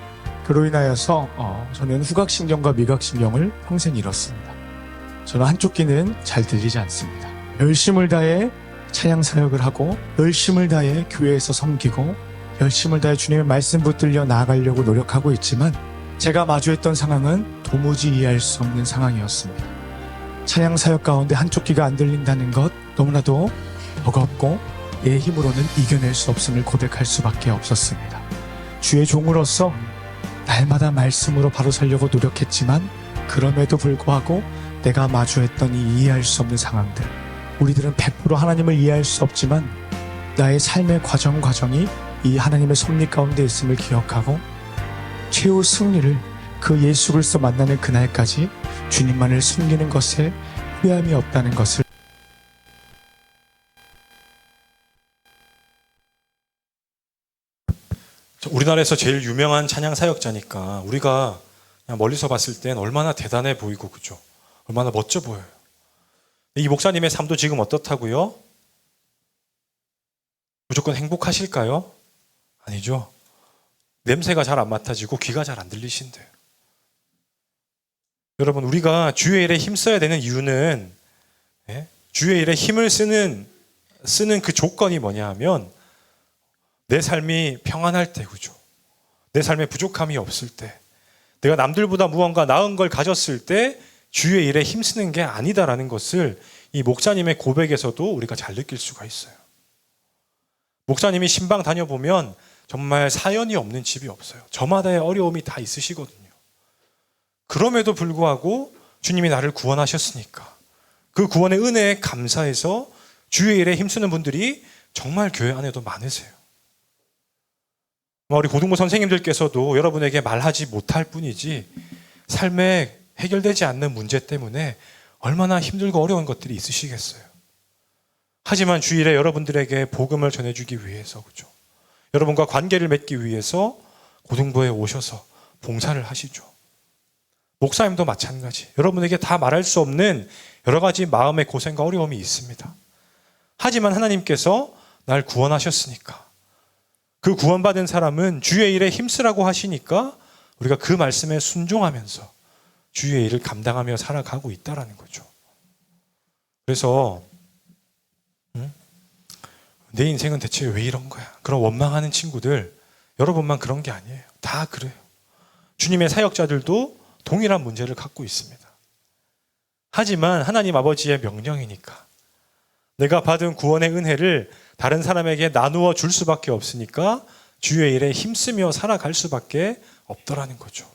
그로 인하여서 저는 후각신경과 미각신경을 평생 잃었습니다. 저는 한쪽 귀는 잘 들리지 않습니다. 열심을 다해 찬양 사역을 하고 열심을 다해 교회에서 섬기고 열심을 다해 주님의 말씀 붙들려 나아가려고 노력하고 있지만 제가 마주했던 상황은 도무지 이해할 수 없는 상황이었습니다. 찬양 사역 가운데 한쪽 귀가 안 들린다는 것 너무나도 버겁고 내 힘으로는 이겨낼 수 없음을 고백할 수밖에 없었습니다. 주의 종으로서 날마다 말씀으로 바로 서려고 노력했지만 그럼에도 불구하고 내가 마주했던 이 이해할 수 없는 상황들, 우리들은 100% 하나님을 이해할 수 없지만 나의 삶의 과정이 이 하나님의 섭리 가운데 있음을 기억하고 최후 승리를 그 예수 그리스도 만나는 그날까지 주님만을 숨기는 것에 후회함이 없다는 것을 우리나라에서 제일 유명한 찬양 사역자니까 우리가 그냥 멀리서 봤을 땐 얼마나 대단해 보이고 그죠? 얼마나 멋져 보여요. 이 목사님의 삶도 지금 어떻다고요? 무조건 행복하실까요? 아니죠. 냄새가 잘 안 맡아지고 귀가 잘 안 들리신대요. 여러분, 우리가 주의 일에 힘써야 되는 이유는 주의 일에 힘을 쓰는 그 조건이 뭐냐 하면 내 삶이 평안할 때, 그죠? 내 삶에 부족함이 없을 때, 내가 남들보다 무언가 나은 걸 가졌을 때 주의 일에 힘쓰는 게 아니다라는 것을 이 목사님의 고백에서도 우리가 잘 느낄 수가 있어요. 목사님이 신방 다녀보면 정말 사연이 없는 집이 없어요. 저마다의 어려움이 다 있으시거든요. 그럼에도 불구하고 주님이 나를 구원하셨으니까 그 구원의 은혜에 감사해서 주의 일에 힘쓰는 분들이 정말 교회 안에도 많으세요. 우리 고등부 선생님들께서도 여러분에게 말하지 못할 뿐이지 삶에 해결되지 않는 문제 때문에 얼마나 힘들고 어려운 것들이 있으시겠어요. 하지만 주일에 여러분들에게 복음을 전해주기 위해서, 그죠? 여러분과 관계를 맺기 위해서 고등부에 오셔서 봉사를 하시죠. 목사님도 마찬가지. 여러분에게 다 말할 수 없는 여러 가지 마음의 고생과 어려움이 있습니다. 하지만 하나님께서 날 구원하셨으니까 그 구원받은 사람은 주의 일에 힘쓰라고 하시니까 우리가 그 말씀에 순종하면서 주의 일을 감당하며 살아가고 있다라는 거죠. 그래서 내 인생은 대체 왜 이런 거야? 그런 원망하는 친구들, 여러분만 그런 게 아니에요. 다 그래요. 주님의 사역자들도 동일한 문제를 갖고 있습니다. 하지만 하나님 아버지의 명령이니까 내가 받은 구원의 은혜를 다른 사람에게 나누어 줄 수밖에 없으니까 주의 일에 힘쓰며 살아갈 수밖에 없더라는 거죠.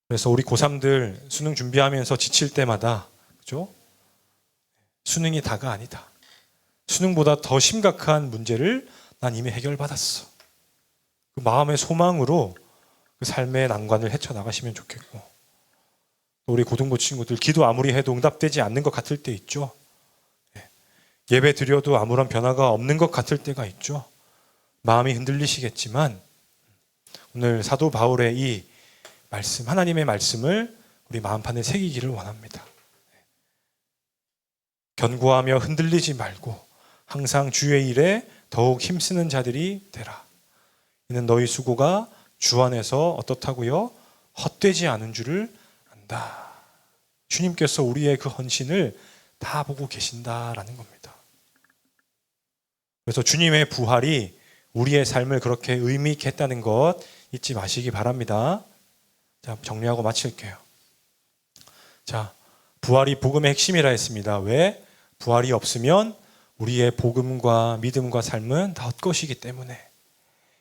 그래서 우리 고3들 수능 준비하면서 지칠 때마다, 그죠? 수능이 다가 아니다. 수능보다 더 심각한 문제를 난 이미 해결받았어. 그 마음의 소망으로 그 삶의 난관을 헤쳐나가시면 좋겠고, 우리 고등부 친구들 기도 아무리 해도 응답되지 않는 것 같을 때 있죠. 예배 드려도 아무런 변화가 없는 것 같을 때가 있죠. 마음이 흔들리시겠지만 오늘 사도 바울의 이 말씀, 하나님의 말씀을 우리 마음판에 새기기를 원합니다. 견고하며 흔들리지 말고 항상 주의 일에 더욱 힘쓰는 자들이 되라. 이는 너희 수고가 주 안에서 어떻다고요? 헛되지 않은 줄을 안다. 주님께서 우리의 그 헌신을 다 보고 계신다라는 겁니다. 그래서 주님의 부활이 우리의 삶을 그렇게 의미 있게 했다는 것 잊지 마시기 바랍니다. 자, 정리하고 마칠게요. 자, 부활이 복음의 핵심이라 했습니다. 왜? 부활이 없으면 우리의 복음과 믿음과 삶은 다 헛것이기 때문에.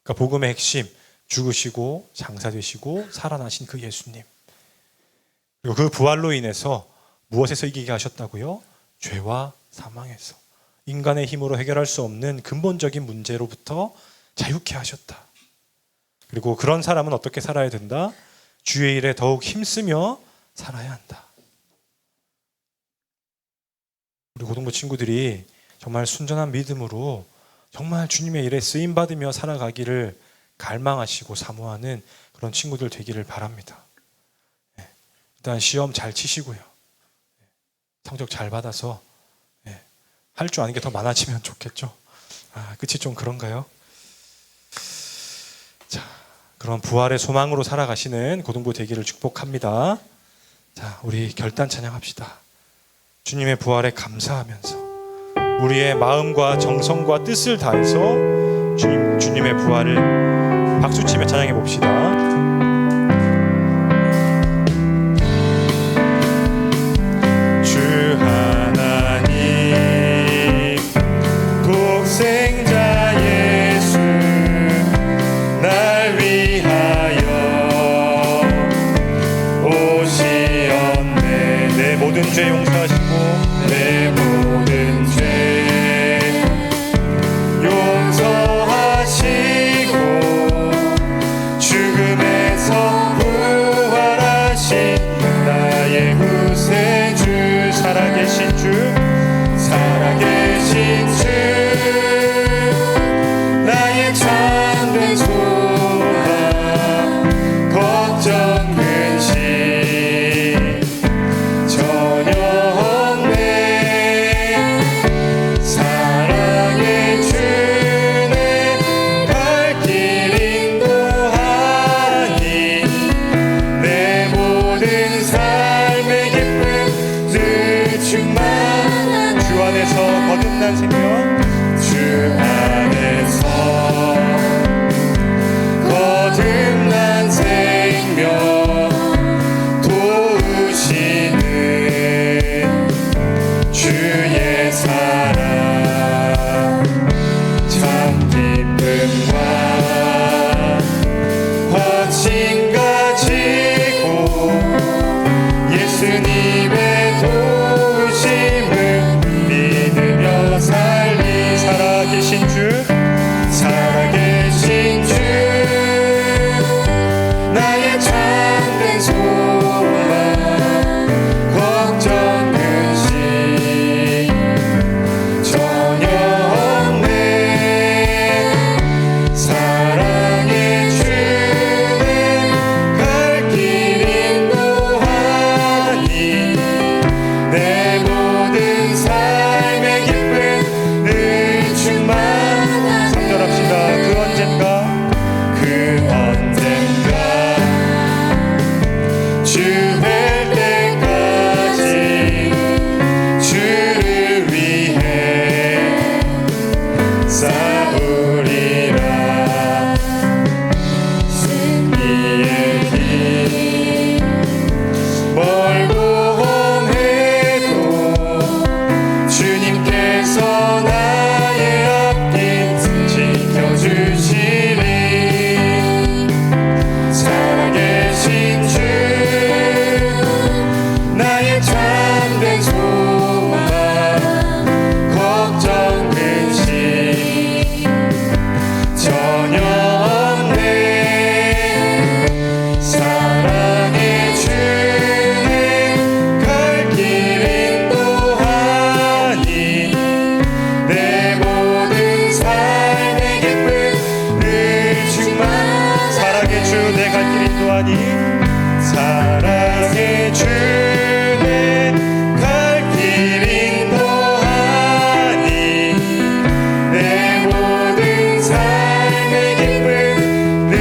그러니까 복음의 핵심, 죽으시고 장사되시고 살아나신 그 예수님. 그리고 그 부활로 인해서 무엇에서 이기게 하셨다고요? 죄와 사망에서. 인간의 힘으로 해결할 수 없는 근본적인 문제로부터 자유케 하셨다. 그리고 그런 사람은 어떻게 살아야 된다? 주의 일에 더욱 힘쓰며 살아야 한다. 우리 고등부 친구들이 정말 순전한 믿음으로 정말 주님의 일에 쓰임 받으며 살아가기를 갈망하시고 사모하는 그런 친구들 되기를 바랍니다. 일단 시험 잘 치시고요. 성적 잘 받아서 할 줄 아는 게 더 많아지면 좋겠죠. 끝이 좀 그런가요? 자, 그런 부활의 소망으로 살아가시는 고등부 되기를 축복합니다. 자, 우리 결단 찬양합시다. 주님의 부활에 감사하면서 우리의 마음과 정성과 뜻을 다해서 주님의 부활을 박수치며 찬양해 봅시다. 주 하나님 독생자 예수 날 위하여 오시었네. 내 모든 죄 용서하시고 내 모든 죄 용서하시고 죽음에서 부활하신 나의 구세주 살아계신 주 살아계신 주 나의 참된 소망 걱정 근심 전혀 없네. 사랑의 주내 갈 길 인도하니 내 모든 삶의 기쁨 늘 충만한 주 안에서 거듭난 생명 주 안에서 거듭난 생명 도우시는 주의 사랑 참 기쁨과 헌신 가지고 예수님의 도우심을 믿으며 살리 살아계신 주 살아계신 주 나의 참된 소망 걱정 근심 전혀 없네. 사랑의 주내 갈 길 인도하니 내 모든 삶의 기쁨 늘 충만한 상절합시다. 그 언젠가 주 뵐 때까지 주를 위해 싸우리라. 승리의 길 멀고 험해도 주님께서 나의 앞길 지켜주시리. 살아계신 주 나의 참된 소망 걱정 근심 전혀 없네. 사랑의 주내 갈 길 인도하니 내 모든 삶의 기쁨 늘 충만. 사랑의 주 내 갈 길 인도하니 사랑의 주 내 갈 길 인도하니 내 모든 삶의 기쁨 늘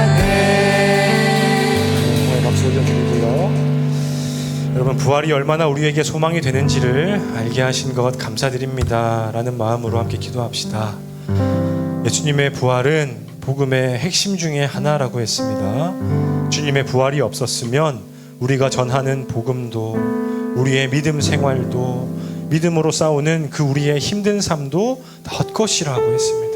충만하네. 정말 박수 올려드리고요. 여러분 부활이 얼마나 우리에게 소망이 되는지를 알게 하신 것 감사드립니다 라는 마음으로 함께 기도합시다. 예수님의 부활은 복음의 핵심 중에 하나라고 했습니다. 주님의 부활이 없었으면 우리가 전하는 복음도 우리의 믿음 생활도 믿음으로 싸우는 그 우리의 힘든 삶도 다 헛것이라고 했습니다.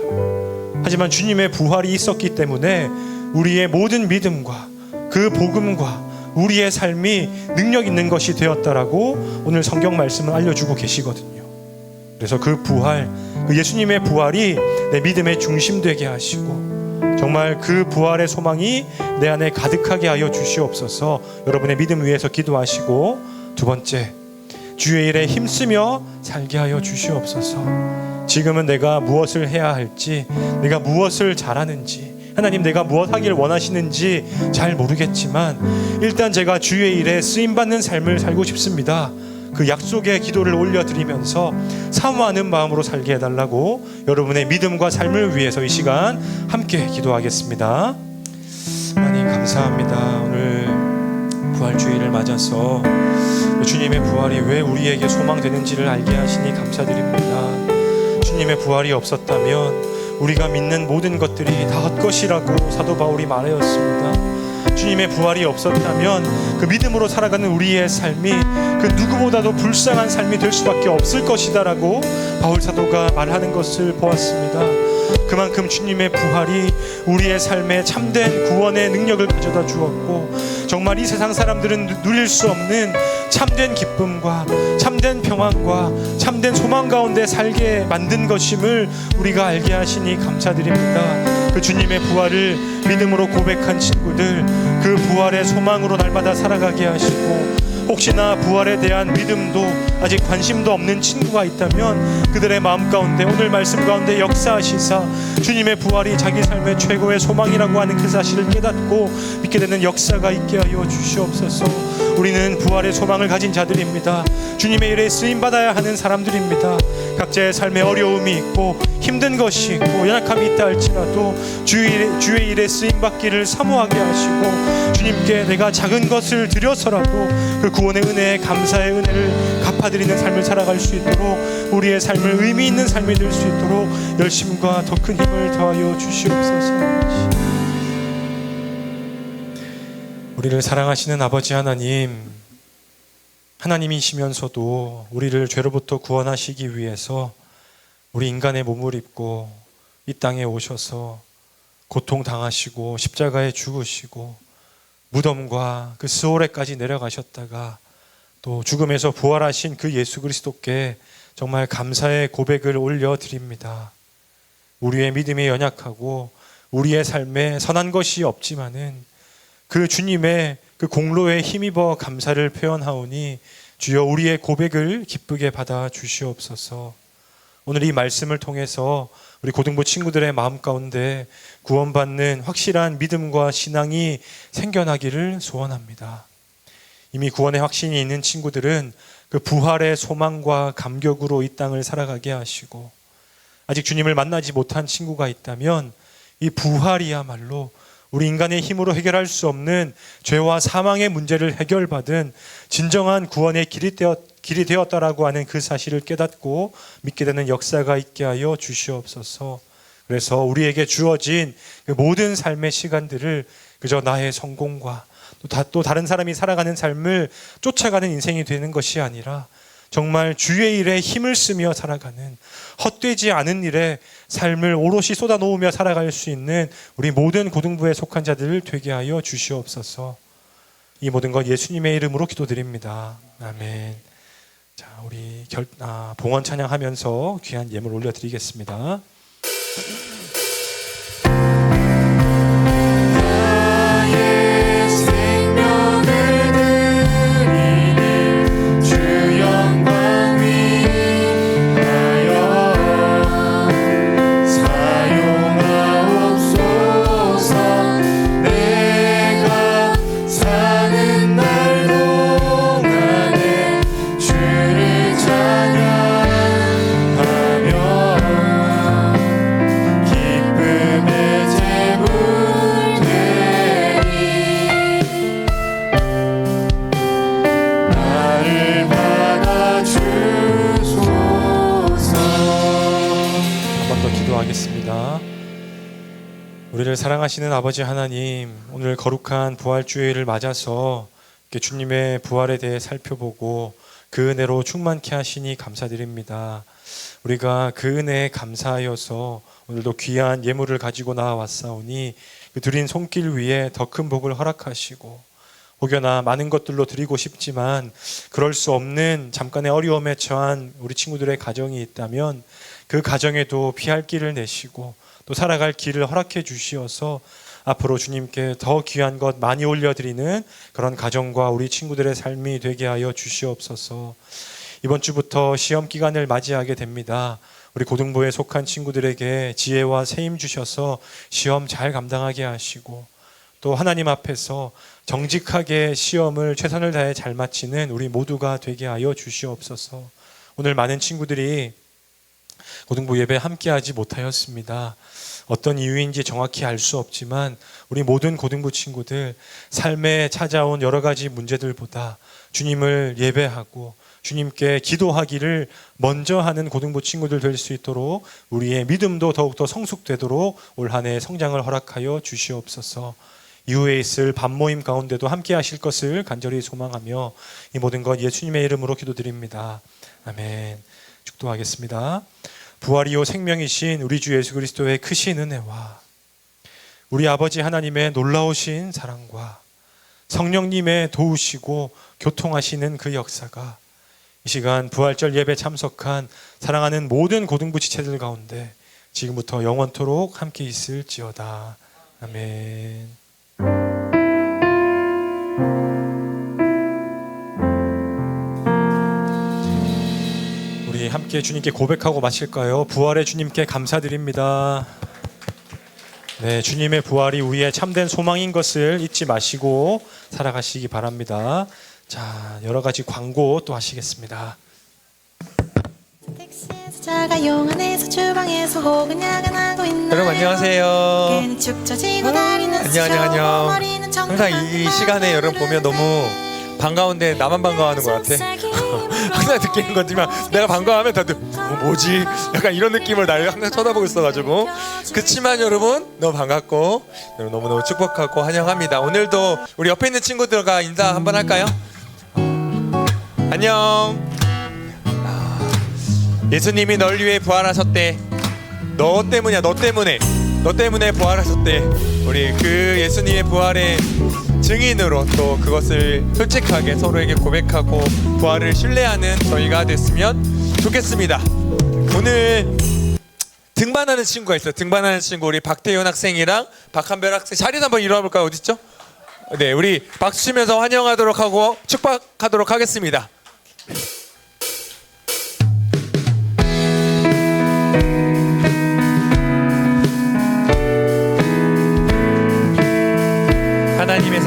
하지만 주님의 부활이 있었기 때문에 우리의 모든 믿음과 그 복음과 우리의 삶이 능력 있는 것이 되었다라고 오늘 성경 말씀을 알려주고 계시거든요. 그래서 그 부활 그 예수님의 부활이 내 믿음의 중심 되게 하시고 정말 그 부활의 소망이 내 안에 가득하게 하여 주시옵소서. 여러분의 믿음 위해서 기도하시고, 두 번째, 주의 일에 힘쓰며 살게 하여 주시옵소서. 지금은 내가 무엇을 해야 할지, 내가 무엇을 잘하는지, 하나님 내가 무엇 하길 원하시는지 잘 모르겠지만 일단 제가 주의 일에 쓰임받는 삶을 살고 싶습니다. 그 약속의 기도를 올려드리면서 사모하는 마음으로 살게 해달라고 여러분의 믿음과 삶을 위해서 이 시간 함께 기도하겠습니다. 하나님 감사합니다. 오늘 부활주의를 맞아서 주님의 부활이 왜 우리에게 소망되는지를 알게 하시니 감사드립니다. 주님의 부활이 없었다면 우리가 믿는 모든 것들이 다 헛것이라고 사도 바울이 말하였습니다. 주님의 부활이 없었다면 그 믿음으로 살아가는 우리의 삶이 그 누구보다도 불쌍한 삶이 될 수밖에 없을 것이다라고 바울 사도가 말하는 것을 보았습니다. 그만큼 주님의 부활이 우리의 삶에 참된 구원의 능력을 가져다 주었고 정말 이 세상 사람들은 누릴 수 없는 참된 기쁨과 참된 평안과 참된 소망 가운데 살게 만든 것임을 우리가 알게 하시니 감사드립니다. 그 주님의 부활을 믿음으로 고백한 친구들, 그 부활의 소망으로 날마다 살아가게 하시고 혹시나 부활에 대한 믿음도 아직 관심도 없는 친구가 있다면 그들의 마음 가운데 오늘 말씀 가운데 역사하시사 주님의 부활이 자기 삶의 최고의 소망이라고 하는 그 사실을 깨닫고 믿게 되는 역사가 있게 하여 주시옵소서. 우리는 부활의 소망을 가진 자들입니다. 주님의 일에 쓰임받아야 하는 사람들입니다. 각자의 삶에 어려움이 있고 힘든 것이 있고 연약함이 있다 할지라도 주의 일에 쓰임받기를 사모하게 하시고 주님께 내가 작은 것을 드려서라도 그 구원의 은혜에 감사의 은혜를 갚아드리는 삶을 살아갈 수 있도록 우리의 삶을 의미 있는 삶이 될 수 있도록 열심과 더 큰 힘을 더하여 주시옵소서. 우리를 사랑하시는 아버지 하나님, 하나님이시면서도 우리를 죄로부터 구원하시기 위해서 우리 인간의 몸을 입고 이 땅에 오셔서 고통당하시고 십자가에 죽으시고 무덤과 그 스오레까지 내려가셨다가 또 죽음에서 부활하신 그 예수 그리스도께 정말 감사의 고백을 올려드립니다. 우리의 믿음이 연약하고 우리의 삶에 선한 것이 없지만은 그 주님의 그 공로에 힘입어 감사를 표현하오니 주여 우리의 고백을 기쁘게 받아 주시옵소서. 오늘 이 말씀을 통해서 우리 고등부 친구들의 마음 가운데 구원받는 확실한 믿음과 신앙이 생겨나기를 소원합니다. 이미 구원의 확신이 있는 친구들은 그 부활의 소망과 감격으로 이 땅을 살아가게 하시고 아직 주님을 만나지 못한 친구가 있다면 이 부활이야말로 우리 인간의 힘으로 해결할 수 없는 죄와 사망의 문제를 해결받은 진정한 구원의 길이 되었다라고 하는 그 사실을 깨닫고 믿게 되는 역사가 있게 하여 주시옵소서. 그래서 우리에게 주어진 그 모든 삶의 시간들을 그저 나의 성공과 또 다른 사람이 살아가는 삶을 쫓아가는 인생이 되는 것이 아니라 정말 주의 일에 힘을 쓰며 살아가는 헛되지 않은 일에 삶을 오롯이 쏟아놓으며 살아갈 수 있는 우리 모든 고등부에 속한 자들을 되게 하여 주시옵소서. 이 모든 것 예수님의 이름으로 기도드립니다. 아멘. 자, 우리 봉헌 찬양하면서 귀한 예물 올려드리겠습니다. 우리를 사랑하시는 아버지 하나님, 오늘 거룩한 부활주의를 맞아서 주님의 부활에 대해 살펴보고 그 은혜로 충만케 하시니 감사드립니다. 우리가 그 은혜에 감사하여서 오늘도 귀한 예물을 가지고 나와왔사오니 그 드린 손길 위에 더 큰 복을 허락하시고 혹여나 많은 것들로 드리고 싶지만 그럴 수 없는 잠깐의 어려움에 처한 우리 친구들의 가정이 있다면 그 가정에도 피할 길을 내시고 또 살아갈 길을 허락해 주시어서 앞으로 주님께 더 귀한 것 많이 올려드리는 그런 가정과 우리 친구들의 삶이 되게 하여 주시옵소서. 이번 주부터 시험 기간을 맞이하게 됩니다. 우리 고등부에 속한 친구들에게 지혜와 세임 주셔서 시험 잘 감당하게 하시고 또 하나님 앞에서 정직하게 시험을 최선을 다해 잘 마치는 우리 모두가 되게 하여 주시옵소서. 오늘 많은 친구들이 고등부 예배 함께하지 못하였습니다. 어떤 이유인지 정확히 알 수 없지만 우리 모든 고등부 친구들 삶에 찾아온 여러 가지 문제들보다 주님을 예배하고 주님께 기도하기를 먼저 하는 고등부 친구들 될 수 있도록 우리의 믿음도 더욱더 성숙되도록 올 한 해 성장을 허락하여 주시옵소서. 이후에 있을 밤모임 가운데도 함께 하실 것을 간절히 소망하며 이 모든 것 예수님의 이름으로 기도드립니다. 아멘. 축도하겠습니다. 부활이요 생명이신 우리 주 예수 그리스도의 크신 은혜와 우리 아버지 하나님의 놀라우신 사랑과 성령님의 도우시고 교통하시는 그 역사가 이 시간 부활절 예배 참석한 사랑하는 모든 고등부 지체들 가운데 지금부터 영원토록 함께 있을지어다. 아멘. 우리 함께 주님께 고백하고 마실까요? 부활의 주님께 감사드립니다. 네, 주님의 부활이 우리의 참된 소망인 것을 잊지 마시고 살아가시기 바랍니다. 자, 여러 가지 광고 또 하시겠습니다. 택시에서 자가용 안에서 주방에서 혹은 야근하고 있는 여러분 안녕하세요. 괜히 축 처지고 다니는 안녕. 머리는 항상 이 시간에 여러분 보면 너무 반가운데 나만 반가워하는 것 같아. 항상 느끼는 거지만 내가 반가워하면 다들 뭐지? 약간 이런 느낌을 날 항상 쳐다보고 있어가지고 그치만 여러분 너무 반갑고 너무너무 축복하고 환영합니다. 오늘도 우리 옆에 있는 친구들과 인사 한번 할까요? 안녕. 예수님이 널 위해 부활하셨대. 너 때문이야. 너 때문에 부활하셨대. 우리 그 예수님의 부활의 증인으로 또 그것을 솔직하게 서로에게 고백하고 부활을 신뢰하는 저희가 됐으면 좋겠습니다. 오늘 등반하는 친구가 있어요. 등반하는 친구 우리 박태윤 학생이랑 박한별 학생 자리도 한번 일어나볼까요? 어딨죠? 네, 우리 박수 치면서 환영하도록 하고 축복하도록 하겠습니다. 하나님의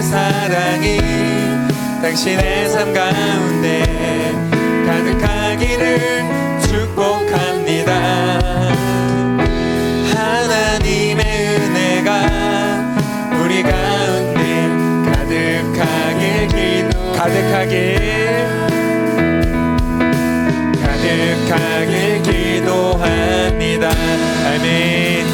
사랑이 당신의 삶 가운데 가득하기를 축복합니다. 하나님의 은혜가 우리 가운데 가득하길 기도합니다. 아멘.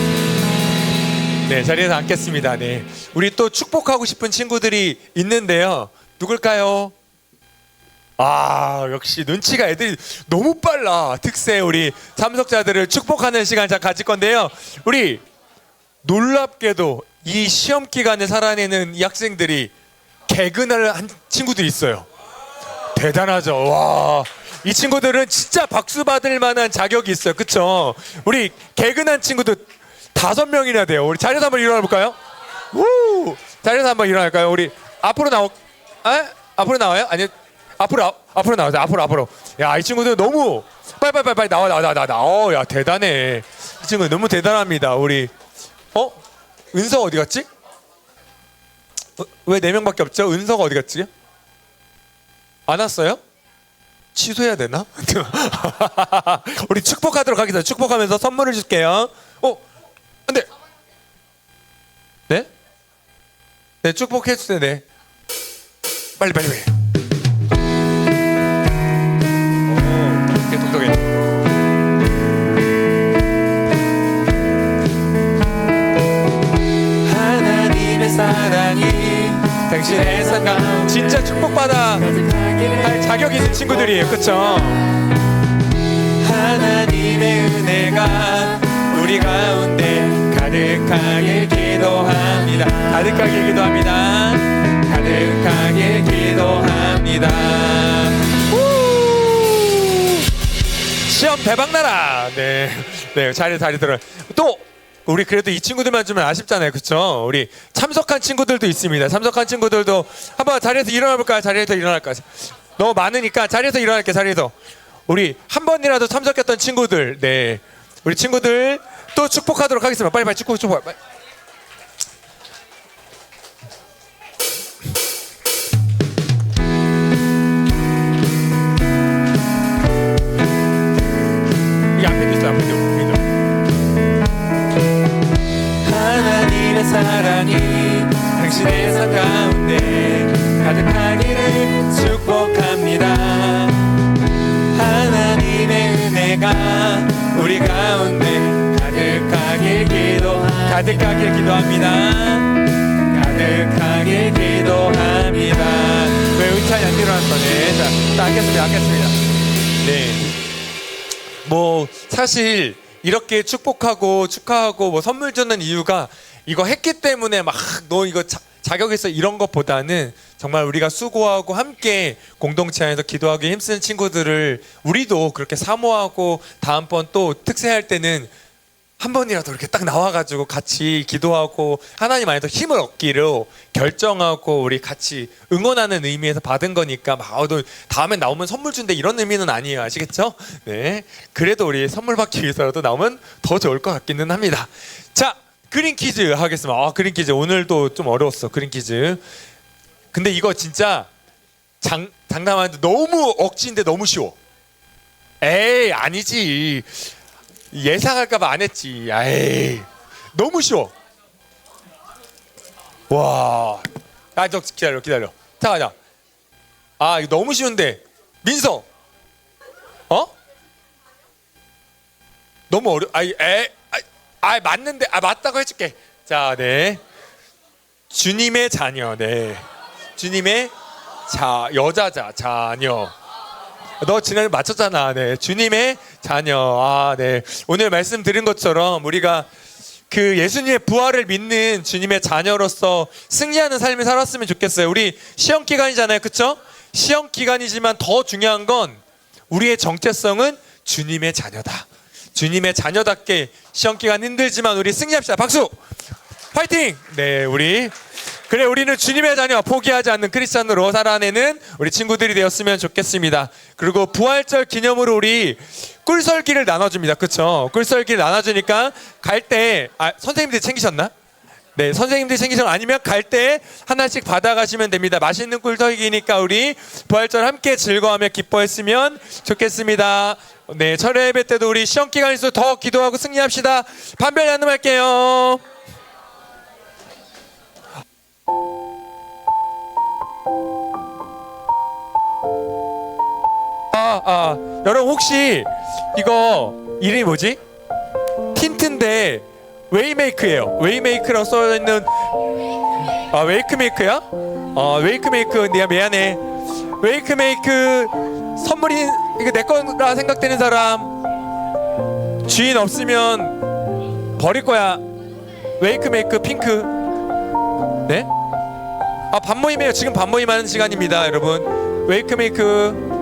네, 자리에서 앉겠습니다. 네, 우리 또 축복하고 싶은 친구들이 있는데요. 누굴까요? 아, 역시 눈치가 애들이 너무 빨라. 특세 우리 참석자들을 축복하는 시간 자 가질 건데요. 우리 놀랍게도 이 시험 기간을 살아내는 이 학생들이 개근을 한 친구들이 있어요. 대단하죠. 와, 이 친구들은 진짜 박수 받을 만한 자격이 있어요. 그쵸? 우리 개근한 친구들 5명이나 돼요. 우리 자리에서 한번 일어나 볼까요? 우! 자리에서 한번 일어날까요? 우리 앞으로 앞으로 나와요? 아니, 앞으로 나오세요. 앞으로. 야, 이 친구들 너무 빨리 나와. 야, 대단해. 이 친구 너무 대단합니다. 우리 은서 어디 갔지? 왜 4명밖에 없죠? 은서가 어디 갔지? 안 왔어요? 취소해야 되나? 우리 축복하도록 하겠습니다. 축복하면서 선물을 줄게요. 근데 네? 네, 축복해 주세요. 네. 빨리. 이렇게 똑똑해. 하나님의 사랑이 당신의 삶과 진짜 축복받아 할 자격이 있는 친구들이에요. 그쵸? 하나님의 은혜가 우리 가운데 가득하길 기도합니다. 가득하게 기도합니다. 시험 대박 나라. 네, 네, 자리 들어. 또 우리 그래도 이 친구들만 주면 아쉽잖아요, 그렇죠? 우리 참석한 친구들도 있습니다. 참석한 친구들도 한번 자리에서 일어나 볼까요? 자리에서 일어날까요? 너무 많으니까 자리에서 일어날게요. 자리에서 우리 한 번이라도 참석했던 친구들, 네, 우리 친구들 또 축복하도록 하겠습니다. 빨리 축복. 빨리. 이 앞에도 있어요. 앞에도. 하나님의 사랑이 당신의 삶 가운데 가득하기를 축복합니다. 하나님의 은혜가 우리 가운데 가득하길 기도합니다. 가득하길 기도합니다. 왜 의찬이 안 일어났어? 네, 자, 앉겠습니다. 네. 뭐 사실 이렇게 축복하고 축하하고 뭐 선물 주는 이유가 이거 했기 때문에 막 너 이거 자격 있어 이런 것보다는 정말 우리가 수고하고 함께 공동체 안에서 기도하기 힘쓰는 친구들을 우리도 그렇게 사모하고 다음번 또 특세할 때는 한 번이라도 이렇게 딱 나와가지고 같이 기도하고 하나님 안에서 힘을 얻기로 결정하고 우리 같이 응원하는 의미에서 받은 거니까 막 너 다음에 나오면 선물 준대 이런 의미는 아니에요. 아시겠죠? 네. 그래도 우리 선물 받기 위해서라도 나오면 더 좋을 것 같기는 합니다. 자, 그린 퀴즈 하겠습니다. 그린 퀴즈 오늘도 좀 어려웠어. 그린 퀴즈. 근데 이거 진짜 장담하는데 너무 억지인데 너무 쉬워. 에이 아니지. 예상할까봐 안 했지. 에이 너무 쉬워. 와. 너 기다려. 잠깐만. 이거 너무 쉬운데 민서. 너무 맞는데 맞다고 해줄게. 자, 네. 주님의 자녀. 네. 주님의 여자자 자녀. 너 지난해 맞췄잖아. 네. 주님의 자녀. 네. 오늘 말씀드린 것처럼 우리가 그 예수님의 부활을 믿는 주님의 자녀로서 승리하는 삶을 살았으면 좋겠어요. 우리 시험 기간이잖아요. 그렇죠? 시험 기간이지만 더 중요한 건 우리의 정체성은 주님의 자녀다. 주님의 자녀답게 시험 기간 힘들지만 우리 승리합시다. 박수. 파이팅. 네, 우리는 주님의 자녀, 포기하지 않는 크리스찬으로 살아내는 우리 친구들이 되었으면 좋겠습니다. 그리고 부활절 기념으로 우리 꿀설기를 나눠줍니다. 그렇죠? 꿀설기를 나눠주니까 갈 때 선생님들이 챙기셨나? 네, 선생님들이 챙기셨나? 아니면 갈 때 하나씩 받아가시면 됩니다. 맛있는 꿀설기니까 우리 부활절 함께 즐거워하며 기뻐했으면 좋겠습니다. 네, 철회 예배 때도 우리 시험 기간에서 더 기도하고 승리합시다. 반별 나눔할게요. 여러분 혹시 이거 이름이 뭐지? 틴트인데 웨이메이크예요. 웨이메이크라고 써있는 웨이크메이크야? 웨이크메이크. 내가 미안해. 웨이크메이크 선물이 이거 내 거라 생각되는 사람, 주인 없으면 버릴 거야. 웨이크메이크 핑크. 네? 밤모임이에요. 지금 밤모임 하는 시간입니다, 여러분. 웨이크메이크